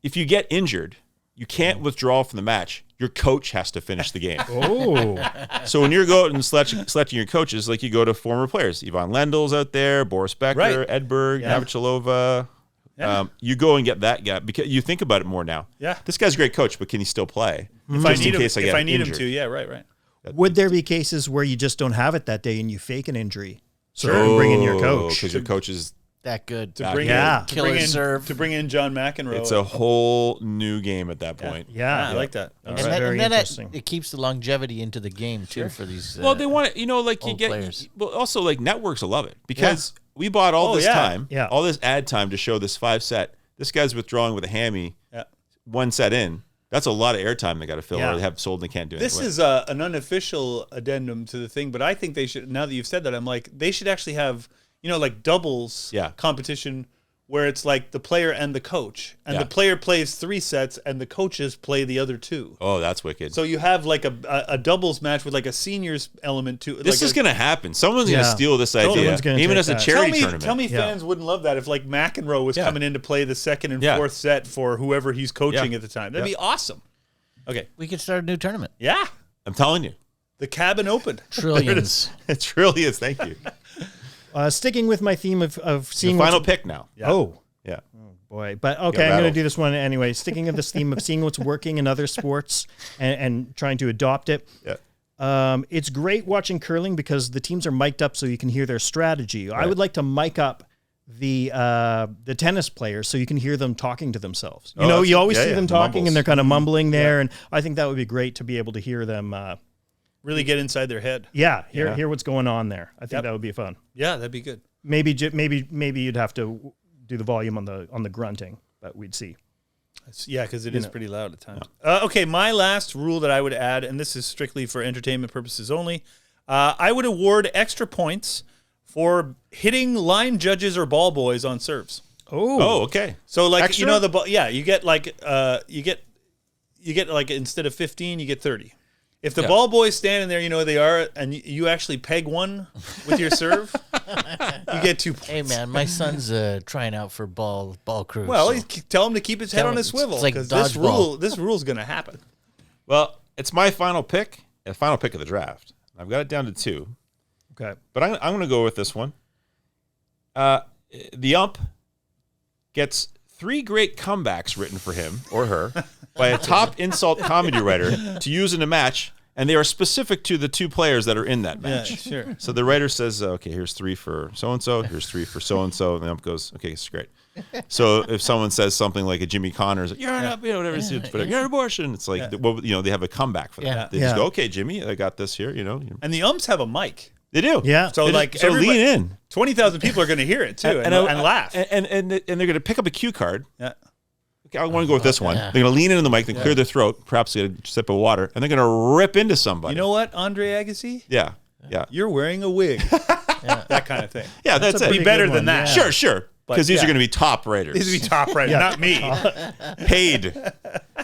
if you get injured, you can't withdraw from the match. Your coach has to finish the game. Oh. So when you're going and selecting your coaches, like you go to former players, Ivan Lendl's out there, Boris Becker, Right. Edberg, Yeah. Navratilova. Yeah. You go and get that guy because you think about it more now. Yeah. This guy's a great coach, but can he still play? If I Just in need him, case I if get I need him injured. to, yeah, right. Would there be cases where you just don't have it that day and you fake an injury? So you can bring in your coach. because your coach is. That good. To bring Yeah. in, to Killer bring in, serve. to bring in John McEnroe. It's a whole new game at that point. Yeah. I like that. And, That's that, very and then interesting. it keeps the longevity into the game too for these. Well, they want it, like you old get. players. Well, also like networks will love it because we bought all this yeah. time, Yeah. all this ad time to show this 5-set. This guy's withdrawing with a hammy, Yeah. 1 set in. That's a lot of airtime they got to fill Yeah. or they have sold and they can't do This anything. is an unofficial addendum to the thing, but I think they should. Now that you've said that, I'm like they should actually have like doubles competition where it's like the player and the coach, and Yeah. the player plays 3 sets and the coaches play the other 2. Oh, that's wicked. So you have like a doubles match with like a seniors element to it. this like is going to happen. Someone's going to Yeah. steal this idea, Someone's gonna even take as a that. charity tournament. Tell me Yeah. fans wouldn't love that if like McEnroe was coming in to play the second and Yeah. fourth set for whoever he's coaching Yeah. at the time. That'd Yeah. be awesome. Okay. we could start a new tournament. Yeah. I'm telling you. The Cabin Open. Trillions. It really is. Thank you. Sticking with my theme of The seeing final what's- pick now. Oh, Yeah. Boy, but okay, I'm going to do this one anyway. Sticking with this theme of seeing what's working in other sports and trying to adopt it. Yeah. It's great watching curling because the teams are mic'd up so you can hear their strategy. Right. I would like to mic up the tennis players so you can hear them talking to themselves. You know, you always see them talking and they're kind of mumbling there, and I think that would be great to be able to hear them. Really get inside their head. Yeah, hear what's going on there. I think that would be fun. Yeah, that'd be good. Maybe you'd have to do the volume on the grunting, but we'd see. Yeah, because it is pretty loud at times. Okay, my last rule that I would add, and this is strictly for entertainment purposes only, I would award extra points for hitting line judges or ball boys on serves. Oh, okay. So like Extra? you know the ball, you get like you get like instead of 15, you get 30. If the ball boy's standing there, you know they are, and you actually peg one with your serve, you get 2 points. Hey man, my son's trying out for ball crew. Well, so. tell him to keep his head on his swivel, It's like because dodgeball. this rule's going to happen. Well, it's my final pick, the final pick of the draft. I've got it down to 2. Okay. But I'm going to go with this one. The ump gets 3 great comebacks written for him or her by a top insult comedy writer to use in a match, and they are specific to the 2 players that are in that match. Yeah, sure. So the writer says, okay, here's 3 for so-and-so, here's 3 for so-and-so, and the ump goes, okay, it's great. So if someone says something like a Jimmy Connors, you're an up, whatever, you're an abortion, it's like, they have a comeback for that. Yeah. They just go, okay, Jimmy, I got this here, And the umps have a mic. They do. Yeah. So So lean in. 20,000 people are going to hear it too and laugh. And they're going to pick up a cue card. Yeah. Okay, I want to go with this one. They're going to lean into the mic, then clear their throat, perhaps get a sip of water, and they're going to rip into somebody. You know what, Andre Agassi? Yeah. You're wearing a wig. That kind of thing. Yeah, that's it. Be better than that. Sure. Because these are going to be top writers. These would be top right, not me. Paid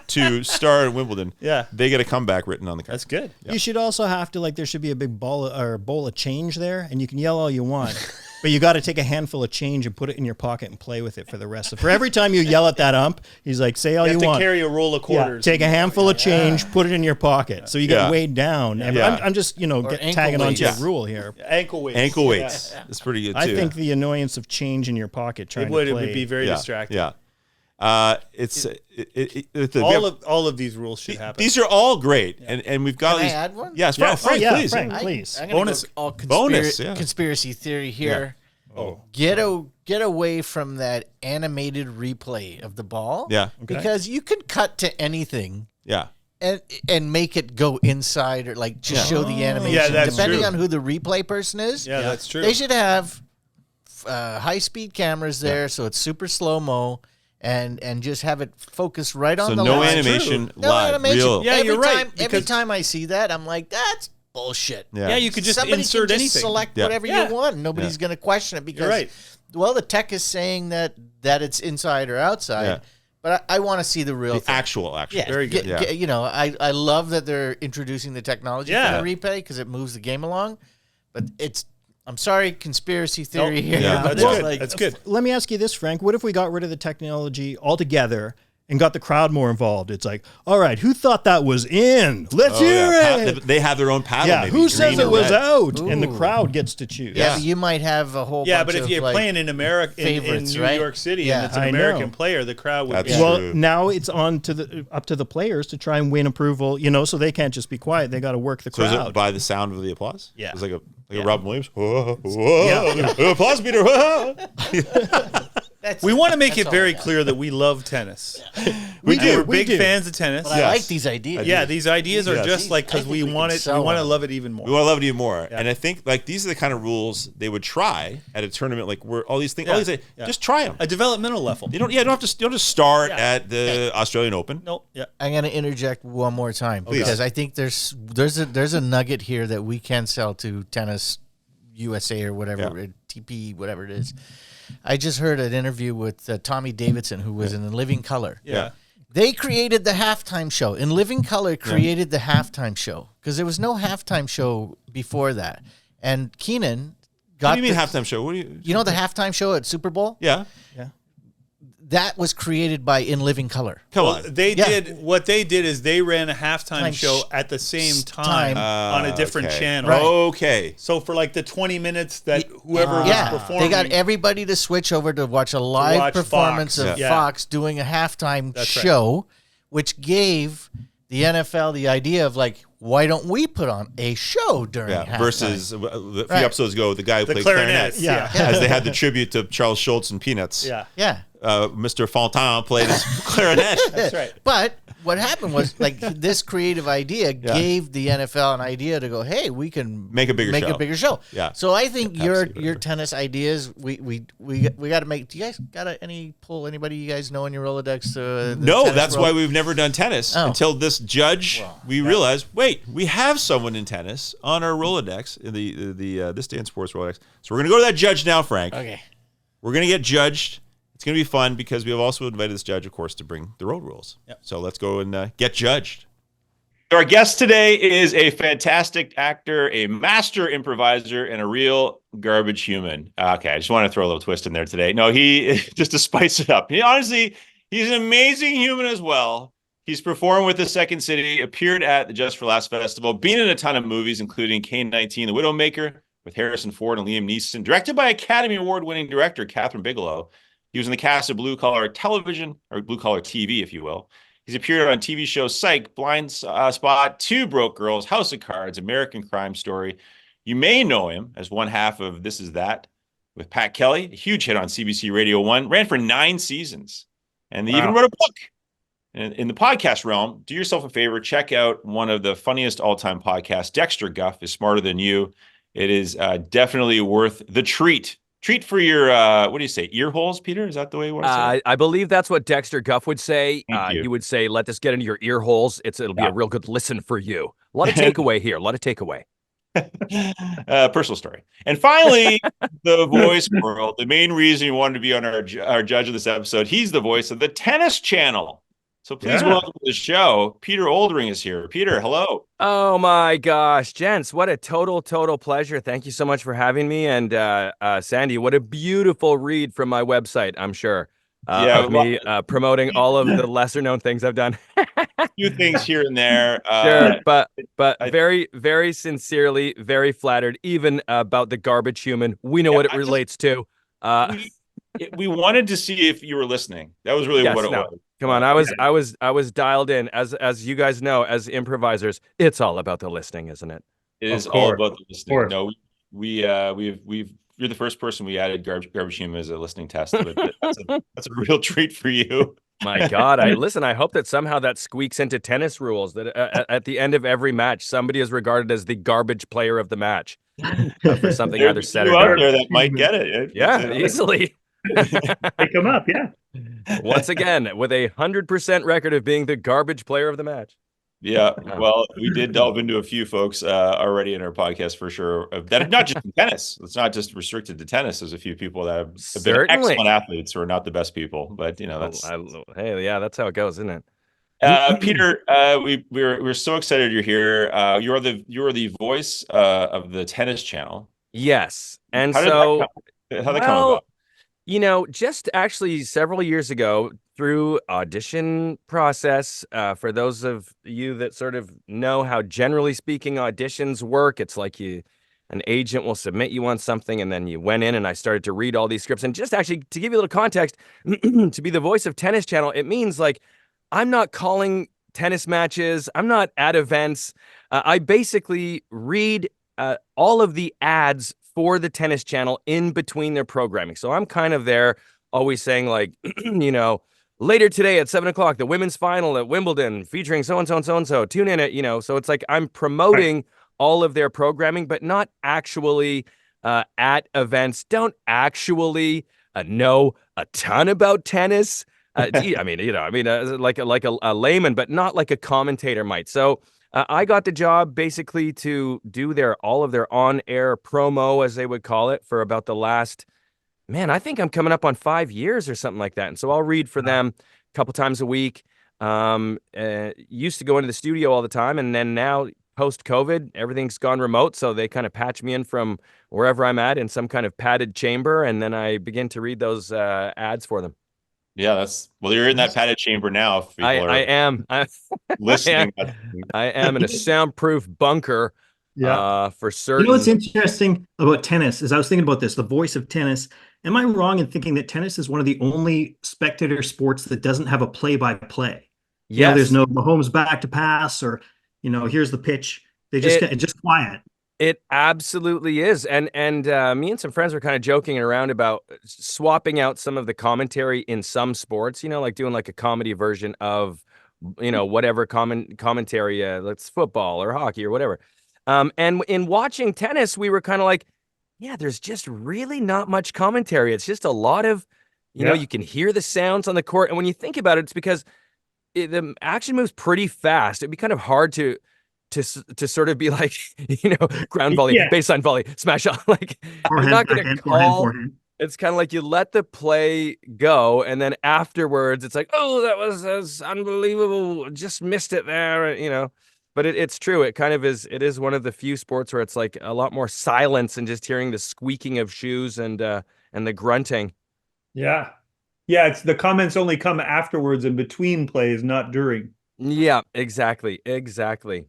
to star in Wimbledon. Yeah. They get a comeback written on the card. That's good. You should also have to, there should be a big bowl of change there, and you can yell all you want, but you got to take a handful of change and put it in your pocket and play with it for the rest of. For every time you yell at that ump, he's like, say all you You have want. to carry a roll of quarters. Take a handful of change, put it in your pocket, so you get weighed down. Yeah. I'm just ankle tagging onto weights. a rule here. Ankle weights. Ankle weights. It's pretty good, too. I think the annoyance of change in your pocket trying to play. It would be very distracting. Yeah. All of these rules should happen. These are all great, and we've got Can I these. add one? Yes, Yeah, Frank, yeah, please. Frank, please. I'm gonna Bonus. go all Bonus, yeah. conspiracy theory here. Oh. Get away from that animated replay of the ball. Yeah. Because you can cut to anything Yeah. and make it go inside or just show the animation. Yeah, that's Depending true. on who the replay person is. Yeah, that's true. They should have high-speed cameras there, so it's super slow-mo, and just have it focused right on So the no line. animation, No live, animation. real. Yeah, you're right, Every because- time I see that, I'm like, that's bullshit. Yeah. You could just Somebody insert can just anything. select Yeah. whatever Yeah. you want. Nobody's going to question it because, You're right. well, the tech is saying that it's inside or outside, Yeah. but I want to see the real The thing. actual. Yeah, Very good. I love that they're introducing the technology Yeah. for the replay because it moves the game along, but I'm sorry, conspiracy theory Nope. here. Yeah. but That's it's good. like, That's good. Let me ask you this, Frank. What if we got rid of the technology altogether and got the crowd more involved? It's like, all right, who thought that was in? Let's hear it. They have their own paddle. Yeah, maybe, who says green it or was red. out? And the Ooh. crowd gets to choose. yeah, but you might have a whole Yeah, bunch but if of, you're like, playing in America, in favorites, New right? York City, Yeah. and it's an I American know. player, the crowd would That's be. Well, true. now it's up to the players to try and win approval, so they can't just be quiet. They got to work the So is crowd. it by the sound of the applause? Yeah. It's like a Robin Williams. Whoa, whoa, applause meter. Whoa. We want to make it very clear that we love tennis. We do. We're we big do. fans of tennis. But I like these ideas. Yeah, these ideas are Yes. just like because I think we we can want it. We sell want to them. love it even more. We want to love it even more. And I think these are the kind of rules they would try at a tournament where all these things. Yeah. Just try them. A developmental level. You don't have to start Yeah. at the Australian Open. No, yeah. I'm going to interject one more time Please. because I think there's a nugget here that we can sell to Tennis USA or whatever, TP, whatever it is. I just heard an interview with Tommy Davidson, who was in Living Color. Yeah. They created the halftime show. In Living Color created the halftime show because there was no halftime show before that. And Keenan got What do you mean halftime show? What do you? You know the halftime show at Super Bowl? Yeah. that was created by In Living Color. Come Well, on. they Yeah. did what they did is they ran a halftime show at the same time on a different Okay. channel. Right. Okay. So for like the 20 minutes that whoever was performing, they got everybody to switch over to watch a live watch performance Fox. of Yeah. Fox doing a halftime That's right. show, which gave the NFL the idea of like, why don't we put on a show during Yeah. halftime? Versus a few Right. episodes ago, the guy who the played clarinet. clarinet. Yeah. As they had the tribute to Charles Schultz and Peanuts. Yeah. Yeah. Mr. Fontaine played his clarinet. That's right. But what happened was like this creative idea gave the NFL an idea to go, hey, we can Make a bigger show. Yeah. So I think Absolutely. your tennis ideas, we got to make. Do you guys got anybody you guys know in your Rolodex? The No, tennis that's world? why we've never done tennis until this judge. We realized, wait, we have someone in tennis on our Rolodex, in the This Day in Sports Rolodex. So we're gonna go to that judge now, Frank. Okay. We're gonna get judged. It's gonna be fun because we have also invited this judge, of course, to bring the road rules. Yep. So let's go and get judged. Our guest today is a fantastic actor, a master improviser, and a real garbage human. Okay, I just want to throw a little twist in there today. No, he just to spice it up. Honestly, he's an amazing human as well. He's performed with the Second City, appeared at the Just for Laughs Festival, been in a ton of movies, including K-19, The Widowmaker, with Harrison Ford and Liam Neeson, directed by Academy Award-winning director Catherine Bigelow. He was in the cast of Blue Collar Television, or Blue Collar TV, if you will. He's appeared on TV shows Psych, Blind Spot, Two Broke Girls, House of Cards, American Crime Story. You may know him as one half of This Is That with Pat Kelly, a huge hit on CBC Radio 1, ran for 9 seasons. And they even wrote a book. And in the podcast realm, do yourself a favor, check out one of the funniest all-time podcasts, Dexter Guff is Smarter Than You. It is definitely worth the treat. Treat for your, what do you say, ear holes, Peter? Is that the way you want to say it? I believe that's what Dexter Guff would say. Thank you. He would say, let this get into your ear holes. It'll be a real good listen for you. A lot of takeaway here. A lot of takeaway. Personal story. And finally, the voice world. The main reason you wanted to be on our judge of this episode, he's the voice of the Tennis Channel. So please welcome to the show. Peter Oldring is here. Peter, hello. Oh my gosh, gents, what a total pleasure. Thank you so much for having me. And Sandy, what a beautiful read from my website, I'm sure. Of me promoting all of the lesser known things I've done. A few things here and there. Sure, but very, very sincerely, very flattered, even about the garbage human. We know what it relates to. We wanted to see if you were listening. That was really what it was. Come on, I was dialed in. As you guys know, as improvisers, it's all about the listening, isn't it? It is all about the listening. No, you're the first person we added garbage human as a listening test. But that's a real treat for you. My God, I hope that somehow that squeaks into tennis rules. That at the end of every match, somebody is regarded as the garbage player of the match for something either said or out done. there that might get it. Yeah, easily. Pick them up, yeah. Once again, with a 100% record of being the garbage player of the match. Yeah, well, we did delve into a few folks already in our podcast for sure. That not just in tennis. It's not just restricted to tennis. There's a few people that have been excellent athletes who are not the best people, but that's. Hey, yeah, that's how it goes, isn't it? Peter, we're so excited you're here. You're the voice of the Tennis Channel. Yes, and how'd that come about? Just actually several years ago through audition process, for those of you that sort of know how generally speaking auditions work, it's like an agent will submit you on something and then you went in and I started to read all these scripts. And just actually to give you a little context, to be the voice of Tennis Channel, it means like I'm not calling tennis matches. I'm not at events. I basically read all of the ads for the Tennis Channel in between their programming. So I'm kind of there always saying like, later today at 7:00, the women's final at Wimbledon featuring so-and-so and so-and-so, tune in at, so it's like I'm promoting all of their programming, but not actually at events, don't actually know a ton about tennis. Like a layman, but not like a commentator might. So I got the job basically to do all of their on-air promo, as they would call it, for about the last, I think I'm coming up on 5 years or something like that. And so I'll read for them a couple times a week. Used to go into the studio all the time, and then now post-COVID, everything's gone remote, so they kind of patch me in from wherever I'm at in some kind of padded chamber, and then I begin to read those ads for them. Yeah, you're in that padded chamber now. If people I are am. I listening. I am in a soundproof bunker. Yeah. For You know what's certain. interesting about tennis is I was thinking about this, the voice of tennis. Am I wrong in thinking that tennis is one of the only spectator sports that doesn't have a play-by-play? There's Yes, no Mahomes back to pass or, here's the pitch. They just it get just quiet. it absolutely is. And me and some friends were kind of joking around about swapping out some of the commentary in some sports. Like doing like a comedy version of whatever commentary. Let's football or hockey or whatever. And in watching tennis, we were kind of like, yeah, there's just really not much commentary. It's just a lot of, you can hear the sounds on the court. And when you think about it, it's because the action moves pretty fast. It'd be kind of hard to sort of be like, ground volley, Yeah. baseline volley, smash on. Like you're Forehand, not going to backhand, forehand, call. forehand. It's kind of like you let the play go, and then afterwards, it's like, oh, that was unbelievable. Just missed it there, But it's true. It kind of is. It is one of the few sports where it's like a lot more silence and just hearing the squeaking of shoes and the grunting. Yeah. Yeah, it's the comments only come afterwards and between plays, not during. Yeah, exactly. Exactly.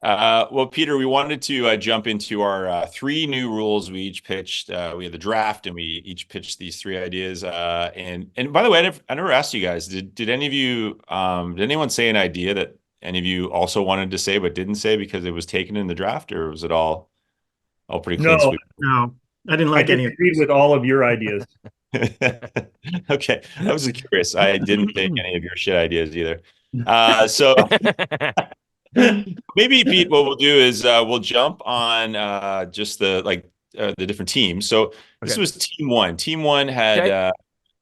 Well, Peter, we wanted to jump into our three new rules we each pitched. We had the draft, and we each pitched these three ideas. And by the way, I never asked you guys. Did any of you did anyone say an idea that any of you also wanted to say but didn't say because it was taken in the draft, or was it all pretty clean No, sweep? No, I didn't I like any of disagreed with all of your ideas. Okay, I was just curious. I didn't take any of your shit ideas either. So maybe Pete, what we'll do is we'll jump on just the different teams. So this was team one. Team one had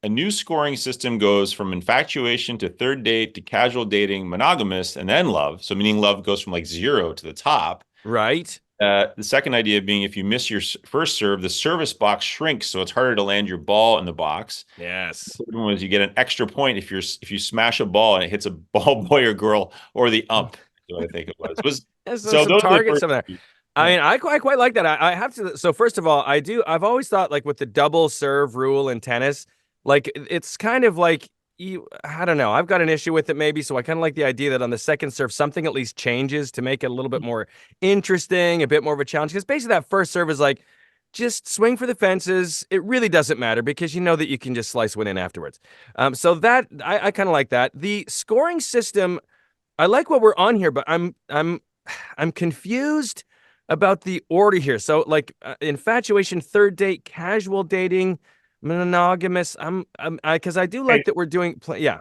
a new scoring system, goes from infatuation to third date to casual dating, monogamous, and then love. So meaning love goes from like 0 to the top. Right. The second idea being if you miss your first serve, the service box shrinks, so it's harder to land your ball in the box. Yes. The third one was you get an extra point if you smash a ball and it hits a ball boy or girl or the ump. What I think it was. There's So some those are the targets first over there. two. I mean, I quite like that. I have to. So first of all, I've always thought like with the double serve rule in tennis, like it's kind of like I don't know. I've got an issue with it maybe. So I kind of like the idea that on the second serve, something at least changes to make it a little bit more interesting, a bit more of a challenge. Because basically that first serve is like, just swing for the fences. It really doesn't matter because you know that you can just slice one in afterwards. So that I kind of like that. The scoring system, I like what we're on here, but I'm confused about the order here. So like infatuation, third date, casual dating, monogamous. Because I do like that we're doing. Yeah.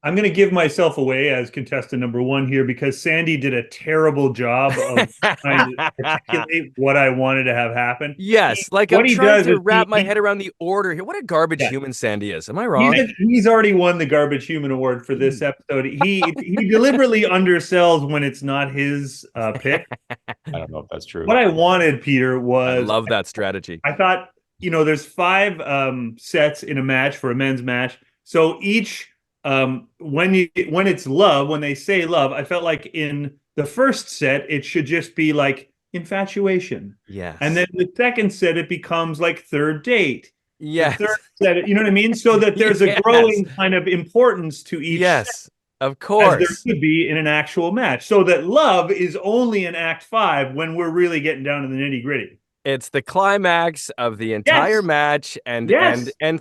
I'm going to give myself away as contestant number one here because Sandy did a terrible job of trying to articulate what I wanted to have happen. Yes, like I'm trying to wrap my head around the order here. What a garbage human Sandy is. Am I wrong? He's already won the garbage human award for this episode. He deliberately undersells when it's not his pick. I don't know if that's true. What I wanted, Peter, was I love that strategy. I thought, there's 5 sets in a match for a men's match. So each when it's love, when they say love, I felt like in the first set it should just be like infatuation. Yes. And then the second set it becomes like third date. Yes. The third set, you know what I mean? So that there's a growing kind of importance to each set, of course. as there could be in an actual match. So that love is only in Act 5 when we're really getting down to the nitty-gritty. It's the climax of the entire match, and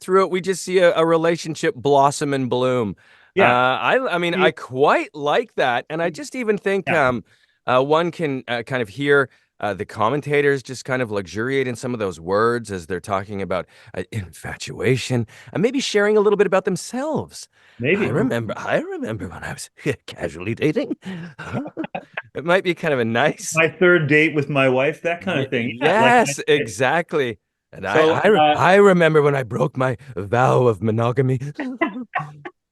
through it we just see a relationship blossom and bloom. Yeah. I mean, I quite like that, and I just even think one can kind of hear the commentators just kind of luxuriate in some of those words as they're talking about infatuation and maybe sharing a little bit about themselves. Maybe I remember when I was casually dating. It might be kind of a nice my third date with my wife, that kind of thing. Yes, exactly. And so, I remember when I broke my vow of monogamy.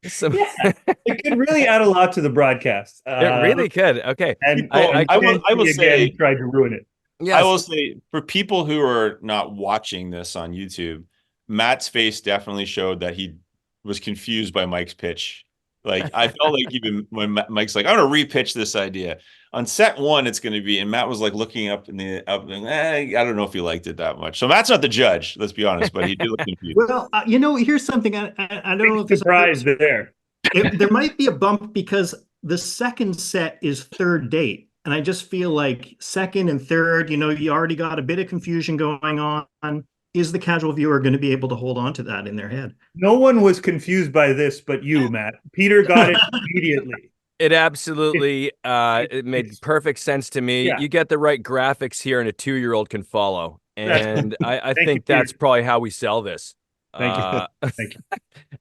It could really add a lot to the broadcast. It really could. Okay, and I will say, tried to ruin it. Yes. I will say, for people who are not watching this on YouTube, Matt's face definitely showed that he was confused by Mike's pitch. Like I felt like even when Mike's like, I'm gonna repitch this idea on set one, it's gonna be, and Matt was like looking up in the up, and, I don't know if he liked it that much. So Matt's not the judge, let's be honest, but he did look confused. Well, here's something I don't know if this surprise there. there might be a bump because the second set is third date. And I just feel like second and third, you already got a bit of confusion going on. Is the casual viewer going to be able to hold on to that in their head? No one was confused by this but you, Matt. Peter got it immediately. It absolutely it made perfect sense to me. Yeah. You get the right graphics here, and a 2-year-old can follow. And I think that's Peter. probably how we sell this. Thank you. Thank you.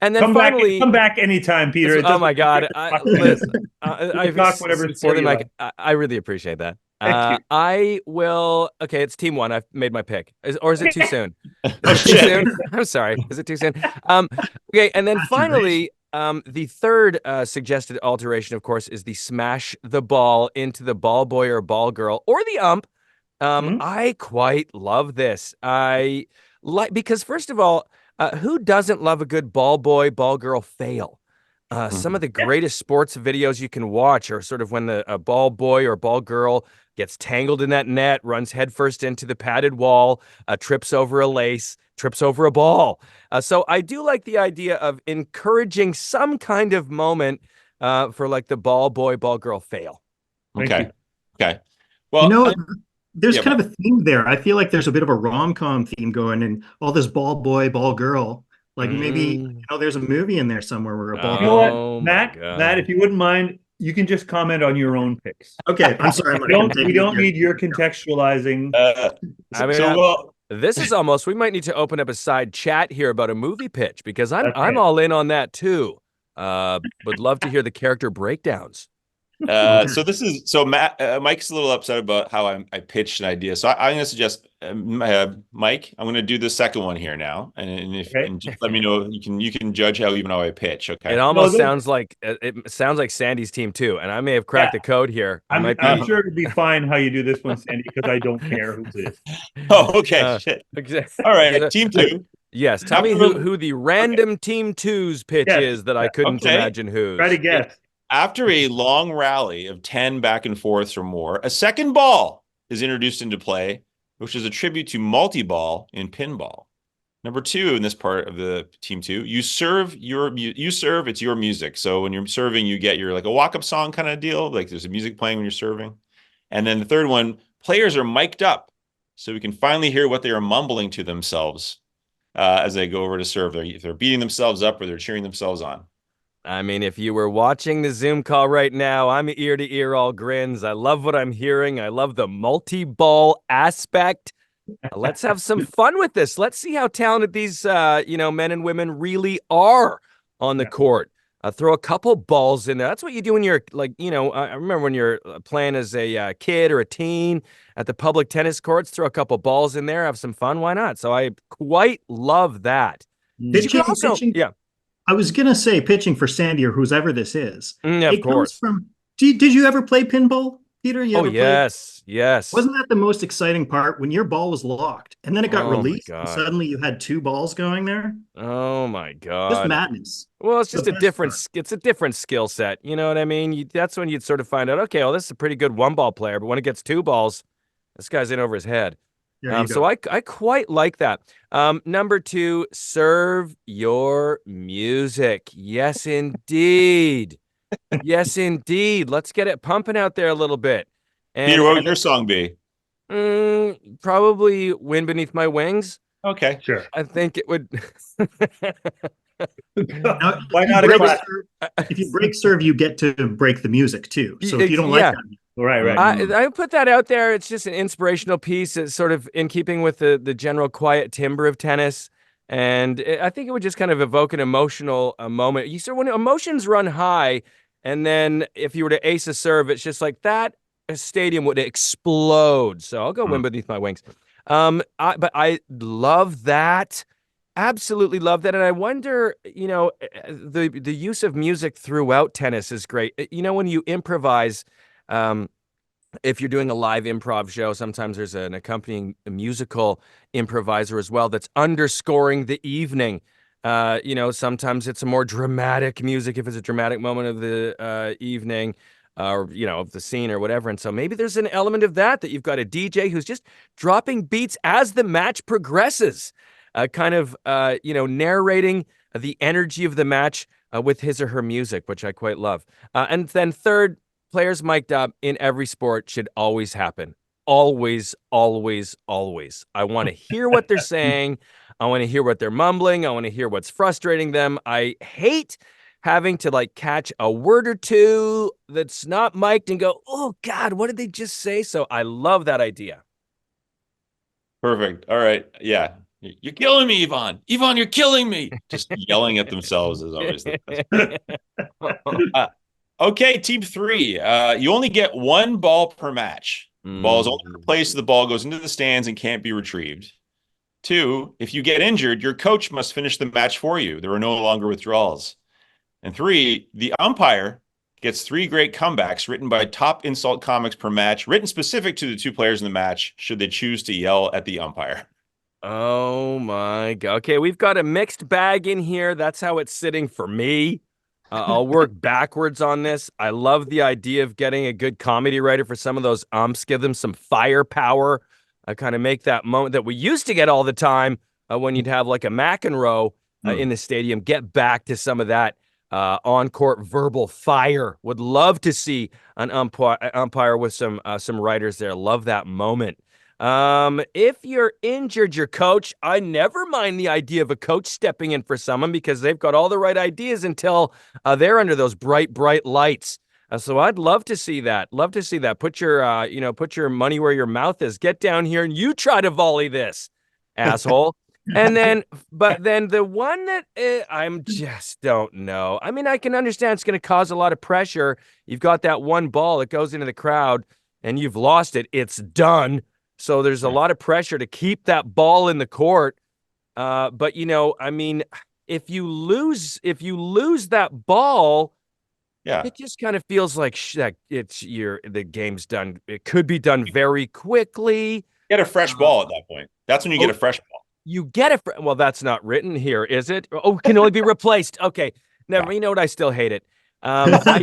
And then finally, come back anytime, Peter. Oh my God! I talk whatever sport you like. I really appreciate that. Thank you. I will. Okay, it's team one. I've made my pick. Or is it too soon? Is it too soon? I'm sorry. Is it too soon? Okay, and then finally, the third suggested alteration, of course, is the smash the ball into the ball boy or ball girl or the ump. I quite love this. I like because first of all. Who doesn't love a good ball boy, ball girl fail? Some of the greatest sports videos you can watch are sort of when a ball boy or ball girl gets tangled in that net, runs headfirst into the padded wall, trips over a lace, trips over a ball. So I do like the idea of encouraging some kind of moment for like the ball boy, ball girl fail. Okay. Well, there's kind of a theme there. I feel like there's a bit of a rom-com theme going and all this ball boy, ball girl. Like maybe, there's a movie in there somewhere where a ball. You know what, Matt, if you wouldn't mind, you can just comment on your own picks. Okay, I'm sorry. We don't need your contextualizing. This is almost, we might need to open up a side chat here about a movie pitch because I'm all in on that too. Would love to hear the character breakdowns. So Matt, Mike's a little upset about how I pitched an idea. So I'm going to suggest, Mike, I'm going to do the second one here now, and just let me know. You can judge how I pitch. Okay. It almost sounds like Sandy's team too, and I may have cracked the code here. I'm sure it'd be fine how you do this one, Sandy, because I don't care who it is. Oh, okay. Shit. Exactly. All right, team two. Yes, tell me who the random team two's pitch is that I couldn't imagine whose. Try to guess. After a long rally of 10 back and forths or more, a second ball is introduced into play, which is a tribute to multi-ball in pinball. Number two, in this part of the team two, you serve, it's your music. So when you're serving, you get your like a walk-up song kind of deal. Like there's a music playing when you're serving. And then the third one, players are mic'd up so we can finally hear what they are mumbling to themselves as they go over to serve. They're beating themselves up or they're cheering themselves on. I mean, if you were watching the Zoom call right now, I'm ear to ear, all grins. I love what I'm hearing. I love the multi-ball aspect. Let's have some fun with this. Let's see how talented these, men and women really are on the court. Throw a couple balls in there. That's what you do when you're I remember when you're playing as a kid or a teen at the public tennis courts, throw a couple balls in there, have some fun. Why not? So I quite love that. Pitching. I was going to say pitching for Sandy or whoever this is. Of course. Did you ever play pinball, Peter? Yes. Wasn't that the most exciting part when your ball was locked and then it got released and suddenly you had two balls going there? Oh my God. Just madness. Well, it's just it's a different skill set. You know what I mean? That's when you'd sort of find out, okay, well, this is a pretty good one ball player, but when it gets two balls, this guy's in over his head. So I quite like that. Number two, serve your music. Yes, indeed. Yes, indeed. Let's get it pumping out there a little bit. Peter, what would your song be? Probably Wind Beneath My Wings. Okay, sure. I think it would. Now, why not if you break serve, you get to break the music too. So if you don't like that. Right. I put that out there. It's just an inspirational piece. It's sort of in keeping with the general quiet timbre of tennis. And I think it would just kind of evoke an emotional moment. When emotions run high, and then if you were to ace a serve, it's just like that stadium would explode. So I'll go Wind Beneath My Wings. But I love that. Absolutely love that. And I wonder, the use of music throughout tennis is great. When you improvise, if you're doing a live improv show, sometimes there's an accompanying musical improviser as well that's underscoring the evening. Sometimes it's a more dramatic music if it's a dramatic moment of the evening, or of the scene or whatever. And so maybe there's an element of that you've got a DJ who's just dropping beats as the match progresses, narrating the energy of the match with his or her music, which I quite love. And then third, players mic'd up in every sport should always happen. Always, always, always. I want to hear what they're saying. I want to hear what they're mumbling. I want to hear what's frustrating them. I hate having to catch a word or two that's not mic'd and go, oh God, what did they just say? So I love that idea. Perfect. All right. Yeah. You're killing me, Ivan. Ivan, you're killing me. Just yelling at themselves is always the best. Okay, team 3. You only get one ball per match. The ball is only replaced. The ball goes into the stands and can't be retrieved. 2, if you get injured, your coach must finish the match for you. There are no longer withdrawals. And 3, the umpire gets 3 great comebacks written by top insult comics per match, written specific to the 2 players in the match, should they choose to yell at the umpire. Oh my God. Okay, we've got a mixed bag in here. That's how it's sitting for me. I'll work backwards on this. I love the idea of getting a good comedy writer for some of those umps, give them some firepower, kind of make that moment that we used to get all the time when you'd have like a McEnroe in the stadium, get back to some of that on-court verbal fire. Would love to see an umpire with some writers there. Love that moment. If you're injured, your coach, I never mind the idea of a coach stepping in for someone because they've got all the right ideas until they're under those bright, bright lights. So I'd love to see that. Love to see that. Put your money where your mouth is. Get down here and you try to volley this, asshole. But then the one that I'm just don't know. I mean, I can understand it's going to cause a lot of pressure. You've got that one ball that goes into the crowd and you've lost it. It's done. So there's a lot of pressure to keep that ball in the court. But I mean, if you lose that ball, it just kind of feels like the game's done. It could be done very quickly. Get a fresh ball at that point. That's when you get a fresh ball. You get it. Well, that's not written here, is it? Oh, can only be replaced. Okay, never. You know what? I still hate it. I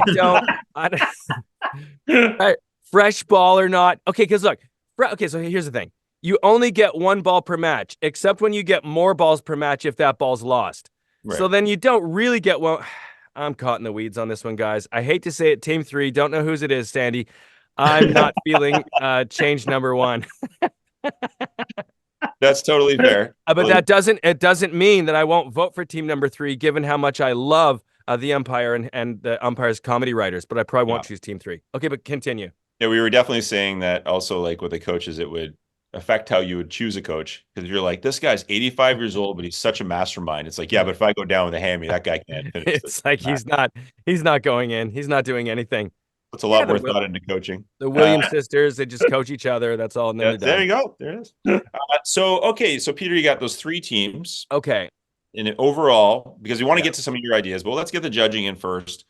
don't. Fresh ball or not? Okay, because look. Okay, so here's the thing. You only get one ball per match, except when you get more balls per match if that ball's lost. Right. So then you don't really get one. I'm caught in the weeds on this one, guys. I hate to say it, Team 3. Don't know whose it is, Sandy. I'm not feeling change number 1. That's totally fair. But it doesn't mean that I won't vote for team number 3, given how much I love the umpire and the umpire's comedy writers. But I probably won't choose team 3. Okay, but continue. Yeah, we were definitely saying that also, like with the coaches, it would affect how you would choose a coach, because you're like, this guy's 85 years old, but he's such a mastermind. It's like, yeah, but if I go down with a hammy, that guy can't finish. It's like he's not going in. He's not doing anything. It's a lot more thought into coaching. The Williams sisters, they just coach each other. That's all. There you go. There it is. So Peter, you got those 3 teams. Okay. And overall, because we want to get to some of your ideas, but let's get the judging in first.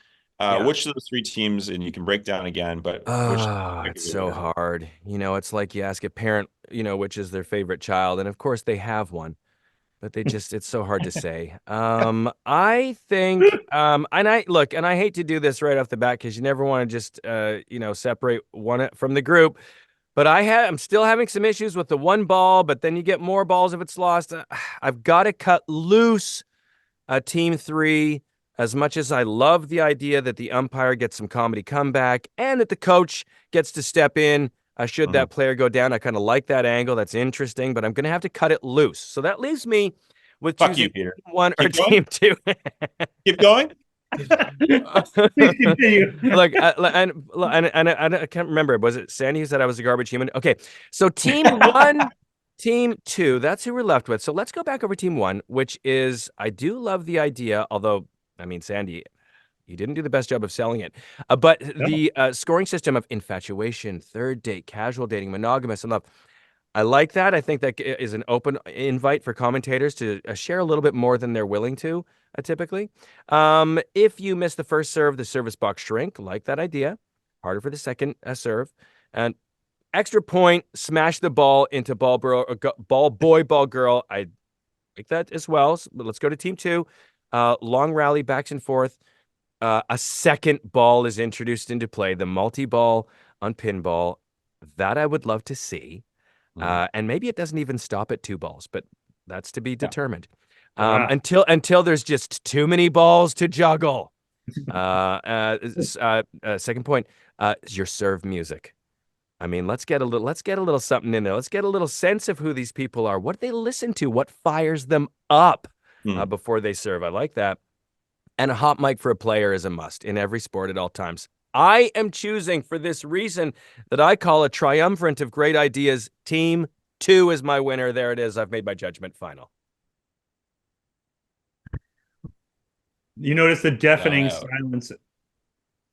Which of those 3 teams, and you can break down again, but it's so hard. It's like you ask a parent, which is their favorite child, and of course they have one, but it's so hard to say. I think, and I hate to do this right off the bat because you never want to just, separate one from the group, but I'm still having some issues with the one ball, but then you get more balls if it's lost. I've got to cut loose team 3. As much as I love the idea that the umpire gets some comedy comeback and that the coach gets to step in should that player go down, I kind of like that angle. That's interesting, but I'm going to have to cut it loose. So that leaves me with choosing Peter. 1 or team 2. Keep going. Look, and I can't remember. Was it Sandy who said I was a garbage human? Okay, so team 1. Team 2, that's who we're left with. So let's go back over team 1, which is, I do love the idea, although, I mean, Sandy, you didn't do the best job of selling it. But the scoring system of infatuation, third date, casual dating, monogamous, and love, I like that. I think that is an open invite for commentators to share a little bit more than they're willing to, typically. If you miss the first serve, the service box shrink. Like that idea. Harder for the second serve. And extra point, smash the ball into ball boy, ball girl. like that as well. But let's go to team 2. Long rally, backs and forth. A second ball is introduced into play, the multi-ball on pinball. That I would love to see. And maybe it doesn't even stop at 2 balls, but that's to be determined. Until there's just too many balls to juggle. Second point, your serve music. I mean, let's get a little something in there. Let's get a little sense of who these people are. What do they listen to? What fires them up before they serve? I like that. And a hot mic for a player is a must in every sport at all times. I am choosing, for this reason that I call a triumvirate of great ideas, Team 2 is my winner. There it is. I've made my judgment final. You notice the deafening silence.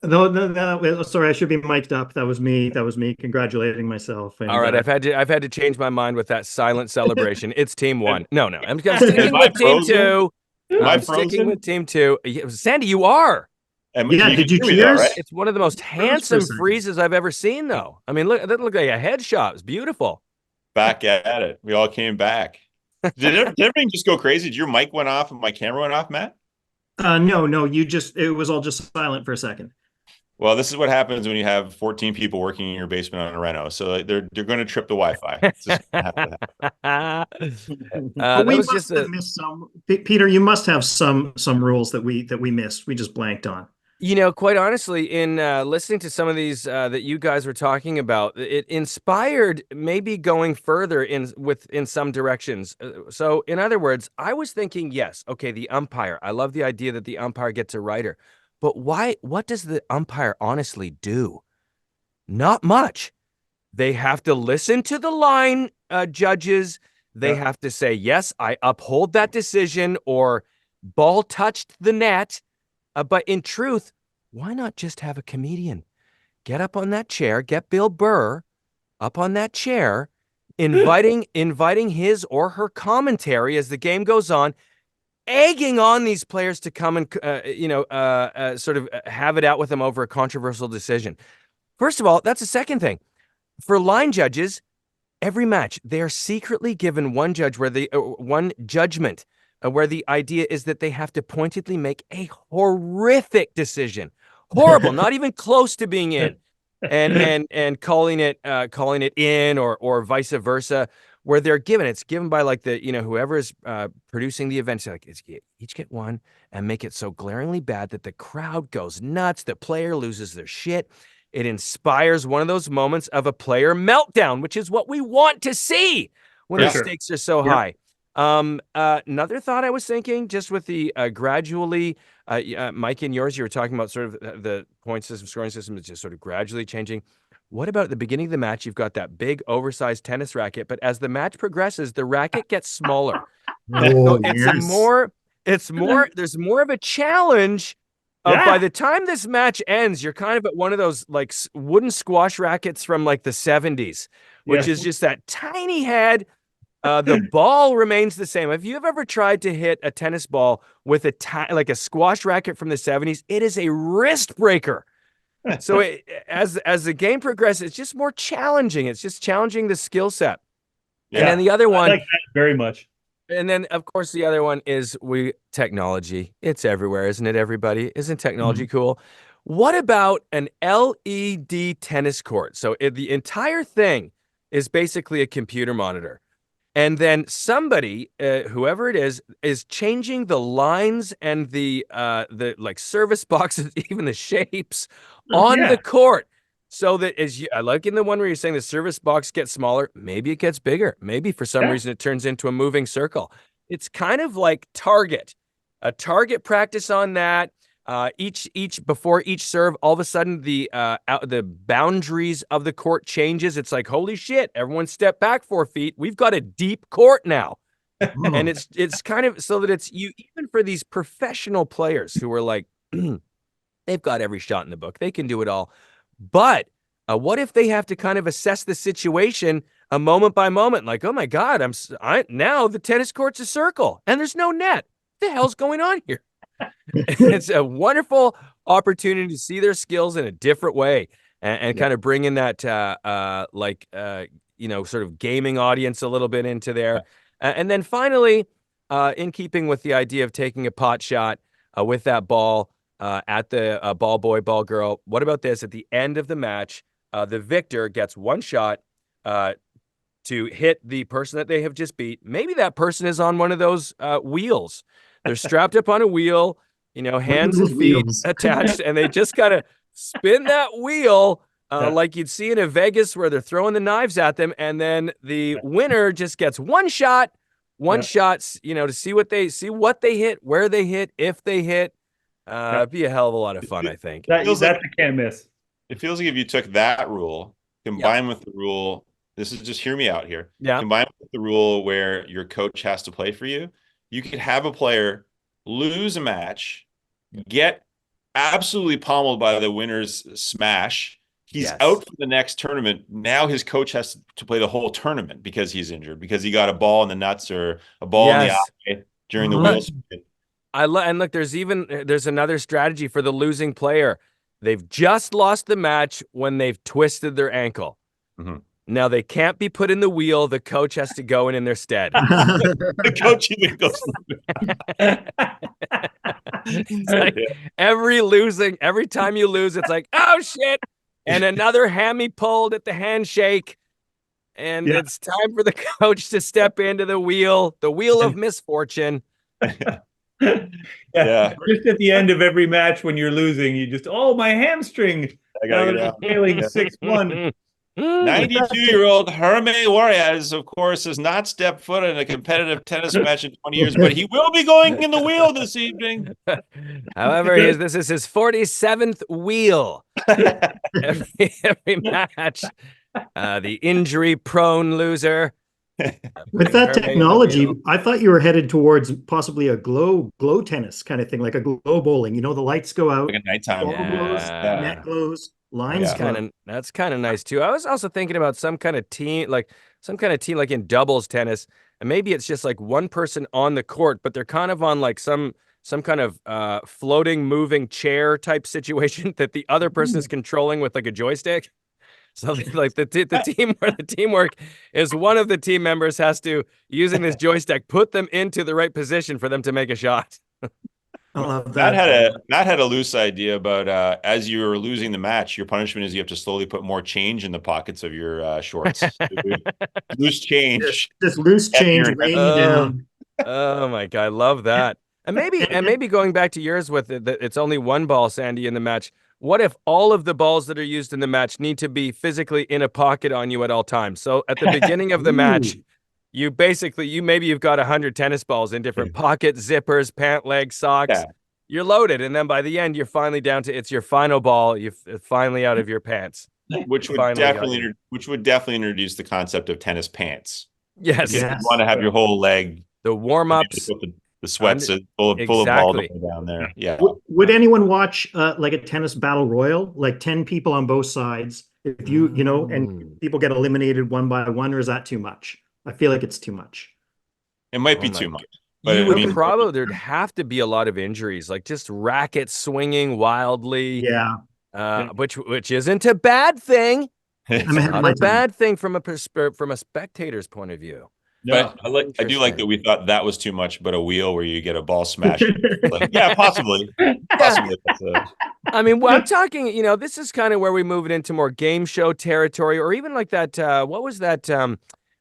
No, sorry, I should be mic'd up. That was me. Congratulating myself. And, all right, I've had to change my mind with that silent celebration. It's Team 1. No, I'm sticking with Team 2. I'm sticking with Team 2. Sandy, you are. Yeah, did you cheers? Right? It's one of the most handsome freezes I've ever seen, though. I mean, look, that looked like a headshot. It's beautiful. Back at it. We all came back. Did everything just go crazy? Did your mic went off and my camera went off, Matt? No, it was all just silent for a second. Well, this is what happens when you have 14 people working in your basement on a reno. So they're going to trip the Wi-Fi. It's just we must have missed some. Peter, you must have some rules that we missed. We just blanked on. You know, quite honestly, in listening to some of these that you guys were talking about, it inspired maybe going further in some directions. So, in other words, I was thinking, yes, okay, the umpire. I love the idea that the umpire gets a writer, but why? What does the umpire honestly do? Not much. They have to listen to the line judges. They have to say, yes, I uphold that decision, or ball touched the net. But in truth, why not just have a comedian get up on that chair, get Bill Burr up on that chair, inviting his or her commentary as the game goes on, egging on these players to come and sort of have it out with them over a controversial decision. First of all, that's the second thing. For line judges, every match they are secretly given one judgment. Where the idea is that they have to pointedly make a horrific decision, horrible, not even close to being in, and calling it in or vice versa. Where it's given by like the whoever is producing the event. So like each get one and make it so glaringly bad that the crowd goes nuts, the player loses their shit. It inspires one of those moments of a player meltdown, which is what we want to see when the stakes are so high. Another thought I was thinking, just with the gradually, Mike, in yours, you were talking about sort of the point system, scoring system is just sort of gradually changing. What about at the beginning of the match? You've got that big oversized tennis racket, but as the match progresses, the racket gets smaller. So there's more of a challenge. By the time this match ends, you're kind of at one of those like wooden squash rackets from like the 70s, which is just that tiny head. The ball remains the same. If you've ever tried to hit a tennis ball with like a squash racket from the 70s, it is a wrist breaker. So as the game progresses, it's just more challenging. It's just challenging the skill set. And then the other one, I like that very much. And then of course the other one is technology. It's everywhere, isn't it? Everybody, isn't technology cool? What about an LED tennis court? So the entire thing is basically a computer monitor. And then somebody, whoever it is changing the lines and the like service boxes, even the shapes on the court. So that I like in the one where you're saying the service box gets smaller, maybe it gets bigger. Maybe for some reason it turns into a moving circle. It's kind of like a target practice on that. Before each serve, all of a sudden the boundaries of the court changes. It's like, holy shit, everyone step back 4 feet. We've got a deep court now. And it's kind of so that it's even for these professional players who are like, they've got every shot in the book. They can do it all. But what if they have to kind of assess the situation a moment by moment? Like, oh my God, now the tennis court's a circle and there's no net. What the hell's going on here? It's a wonderful opportunity to see their skills in a different way and kind of bring in that sort of gaming audience a little bit into there. And then finally, in keeping with the idea of taking a pot shot with that ball at the ball boy, ball girl. What about this? At the end of the match, the victor gets one shot to hit the person that they have just beat. Maybe that person is on one of those wheels. They're strapped up on a wheel, hands and feet attached, and they just gotta spin that wheel like you'd see in a Vegas where they're throwing the knives at them, and then the winner just gets one shot, to see what they hit, where they hit, if they hit. It'd be a hell of a lot of fun, I think. That's a can't miss. It feels like if you took that rule, combined with the rule, this is just hear me out here. Yeah. Combined with the rule where your coach has to play for you, you could have a player lose a match, get absolutely pummeled by the winner's smash. He's out for the next tournament. Now his coach has to play the whole tournament because he's injured, because he got a ball in the nuts or a ball in the eye during the wheel spin. And look, there's another strategy for the losing player. They've just lost the match when they've twisted their ankle. Mm-hmm. Now they can't be put in the wheel. The coach has to go in their stead. The coach even goes. It's like every time you lose, it's like, oh shit, and another hammy pulled at the handshake, and it's time for the coach to step into the wheel of misfortune. Just at the end of every match when you're losing, you just, my hamstring. I gotta get out. Failing 6-1. 92-year-old Jaime Juarez, of course, has not stepped foot in a competitive tennis match in 20 years, but he will be going in the wheel this evening. However, this is his 47th wheel every match. The injury-prone loser. With that technology, I thought you were headed towards possibly a glow tennis kind of thing, like a glow bowling. The lights go out, like a nighttime glows, net glows, lines. That's kind of nice too. I was also thinking about some kind of team like in doubles tennis, and maybe it's just like one person on the court, but they're kind of on like some kind of floating, moving chair type situation that the other person is controlling with like a joystick. So like the team where the teamwork is one of the team members has to, using this joystick, put them into the right position for them to make a shot. I love that. Matt had a loose idea about as you were losing the match, your punishment is you have to slowly put more change in the pockets of your shorts. Loose change. Just loose change weighing you down. Oh my God, I love that. And maybe going back to yours with it's only one ball, Sandy, in the match. What if all of the balls that are used in the match need to be physically in a pocket on you at all times? So at the beginning of the match, you've got 100 tennis balls in different pockets, zippers, pant legs, socks. Yeah. You're loaded, and then by the end, you're finally down to it's your final ball. You're finally out of your pants. Which would definitely introduce the concept of tennis pants. Yes, you want to have your whole leg. The warm-ups. The sweats full of ball down there. Yeah. Would anyone watch like a tennis battle royal, like 10 people on both sides? If and people get eliminated one by one, or is that too much? I feel like it's too much. It might be too much. But there'd have to be a lot of injuries, like just racket swinging wildly. Yeah. Which isn't a bad thing. It's not a bad thing from a spectator's point of view. No, but I do like that we thought that was too much, but a wheel where you get a ball smashed. Possibly. I mean, I'm talking, this is kind of where we move it into more game show territory, or even like that, what was that,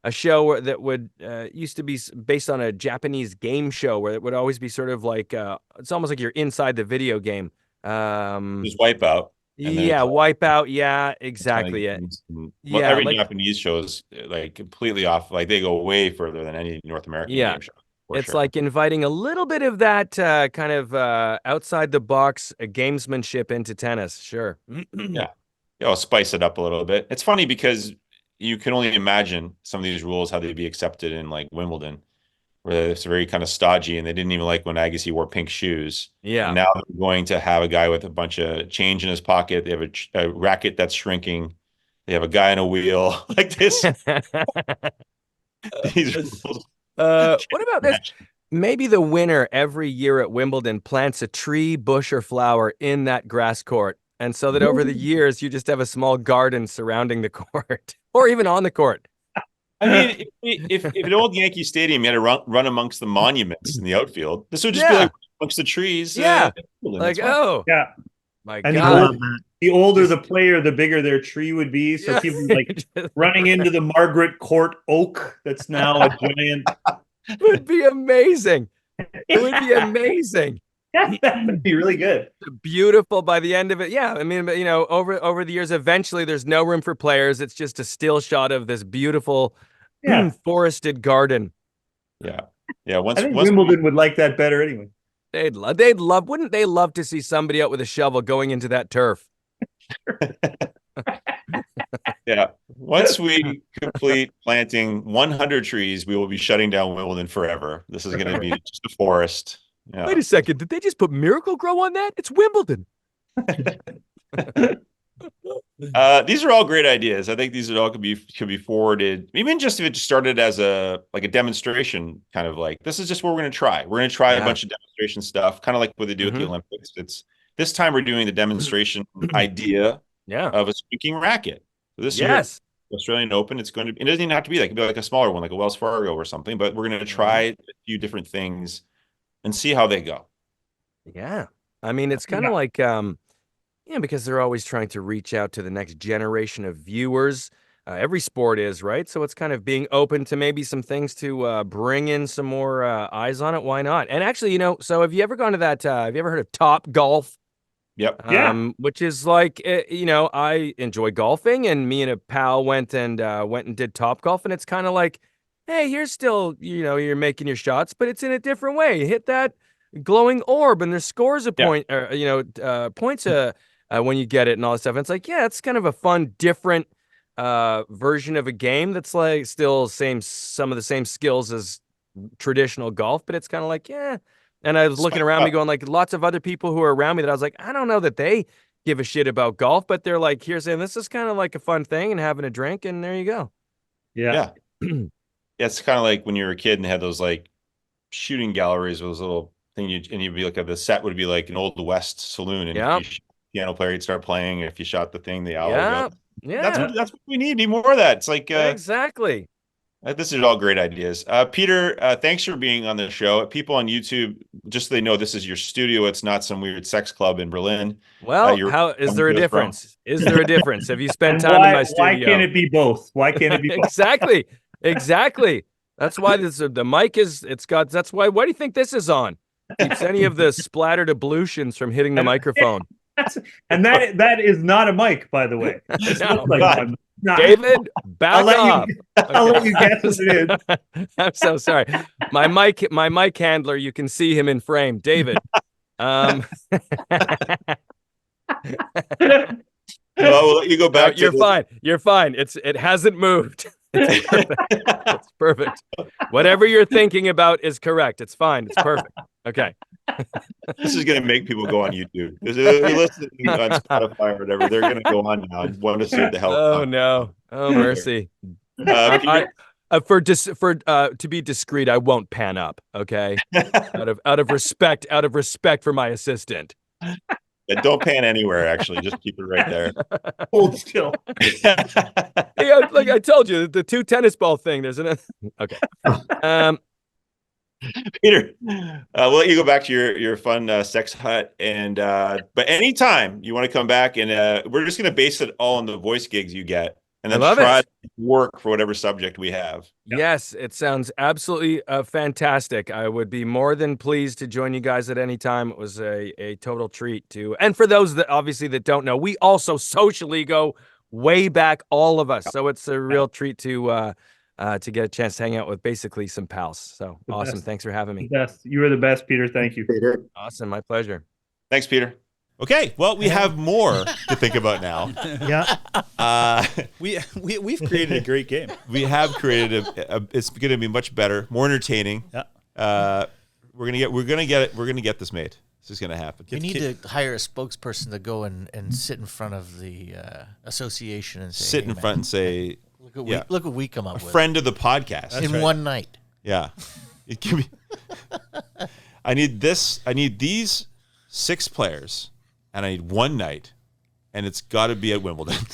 a show that would used to be based on a Japanese game show where it would always be sort of like, it's almost like you're inside the video game. Just Wipeout. Wipeout. Yeah, exactly. Every Japanese show is like completely off. Like they go way further than any North American game show. It's like inviting a little bit of that kind of outside the box gamesmanship into tennis. Sure. I'll spice it up a little bit. It's funny because you can only imagine some of these rules, how they'd be accepted in like Wimbledon, where it's very kind of stodgy, and they didn't even like when Agassi wore pink shoes. Yeah. And now they're going to have a guy with a bunch of change in his pocket. They have a racket that's shrinking. They have a guy in a wheel like this. These rules. What about this? Maybe the winner every year at Wimbledon plants a tree, bush, or flower in that grass court. And so that over the years, you just have a small garden surrounding the court or even on the court. I mean, if an old Yankee Stadium you had to run amongst the monuments in the outfield, this would just be like amongst the trees. Yeah. Like, Yeah. My And God. the older the player, the bigger their tree would be. So people like running into the Margaret Court oak that's now a giant. It would be amazing. It would be amazing. That'd be really good. Beautiful by the end of it. Yeah. I mean, over the years, eventually there's no room for players. It's just a still shot of this beautiful forested garden. Yeah. Yeah. I think Wimbledon would like that better anyway. Wouldn't they love to see somebody out with a shovel going into that turf? Yeah. Once we complete planting 100 trees, we will be shutting down Wimbledon forever. This is going to be just a forest. Yeah. Wait a second. Did they just put Miracle Grow on that? It's Wimbledon. These are all great ideas. I think these all could be forwarded, even just if it just started as a demonstration, kind of like this is just what we're going to try. We're going to try a bunch of demonstration stuff, kind of like what they do at the Olympics. It's this time we're doing the demonstration idea of a speaking racket. So this year, Australian Open, it doesn't even have to be like, it could be like a smaller one, like a Wells Fargo or something. But we're going to try a few different things and see how they go. Yeah, I mean, it's kind of like because they're always trying to reach out to the next generation of viewers. Every sport is, right? So it's kind of being open to maybe some things to bring in some more eyes on it. Why not? And actually, so have you ever gone to that? Have you ever heard of Top Golf? Yep. Which is like, I enjoy golfing, and me and a pal went and did Top Golf, and it's kind of like, hey, here's still, you're making your shots, but it's in a different way. You hit that glowing orb, and there's scores of points when you get it and all that stuff. And it's like, yeah, it's kind of a fun, different version of a game that's like still some of the same skills as traditional golf, but it's kind of like, yeah. And I was looking around me going, like, lots of other people who are around me that I was like, I don't know that they give a shit about golf, but they're like, here saying this is kind of like a fun thing and having a drink, and there you go. Yeah. Yeah, it's kind of like when you were a kid and had those like shooting galleries with those little thing, you'd be like, the set would be like an Old West saloon, and if you piano player, you'd start playing. If you shot the thing, the owl would go. Yeah, that's what we need more of that. It's like exactly. This is all great ideas. Peter, thanks for being on the show. People on YouTube, just so they know, this is your studio. It's not some weird sex club in Berlin. Well, how is there a difference? Is there a difference? Have you spent time in my studio? Why can't it be both? Why can't it be both? Exactly. That's why the mic is. It's got. That's why. Why do you think this is on? Keeps any of the splattered ablutions from hitting the microphone. And that is not a mic, by the way. David, back off. I'll let you guess what it is. I'm so sorry. My mic handler, you can see him in frame. David. Well, we'll let you go back. You're fine. You're fine. It hasn't moved. It's perfect. It's perfect. Whatever you're thinking about is correct. It's fine. It's perfect. Okay. This is going to make people go on YouTube. If they're listening on Spotify or whatever, they're going to go on now and want to see what the hell. Oh no! Oh mercy! To be discreet, I won't pan up. Okay, out of respect for my assistant. Yeah, don't pan anywhere. Actually, just keep it right there. Hold still. Yeah, like I told you, the two tennis ball thing. There's an okay. Peter, we'll let you go back to your fun sex hut, and but anytime you want to come back, and we're just going to base it all on the voice gigs you get, and then try to work for whatever subject we have. Yes, it sounds absolutely fantastic. I would be more than pleased to join you guys at any time. It was a total treat to, and for those that obviously that don't know, we also socially go way back, all of us. So it's a real treat to get a chance to hang out with basically some pals. So awesome. Best. Thanks for having me. Best. You are the best, Peter. Thank you. Peter. Awesome. My pleasure. Thanks, Peter. Okay, well, we have more to think about now. Yeah. We've created a great game. We have created it's going to be much better, more entertaining. Yeah. We're gonna get this made. This is gonna happen. We need to hire a spokesperson to go and sit in front of the association and say, sit in front and say, look what we come up with. A friend of the podcast. That's in one night. Yeah. It can be. I need these 6 players, and I need one night, and it's got to be at Wimbledon.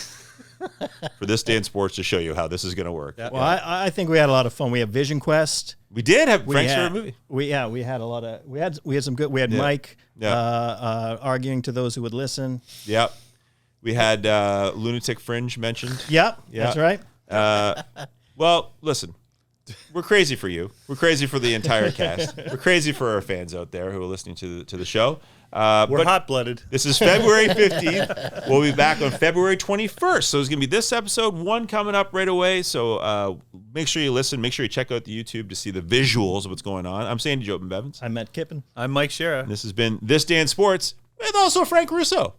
for this day in sports to show you how this is going to work. Well, I think we had a lot of fun. We have Vision Quest. We did have We Frank's had, favorite movie. we had a lot of we had some good. We had Mike arguing to those who would listen. Yep. We had Lunatic Fringe mentioned. Yep, that's right. Well, listen, we're crazy for you. We're crazy for the entire cast. We're crazy for our fans out there who are listening to the show. We're hot-blooded. This is February 15th. We'll be back on February 21st. So it's going to be this episode, one coming up right away. So make sure you listen. Make sure you check out the YouTube to see the visuals of what's going on. I'm Sandy Jobin Bevins. I'm Matt Kippen. I'm Mike Shera. And this has been This Day in Sports with also Frank Russo.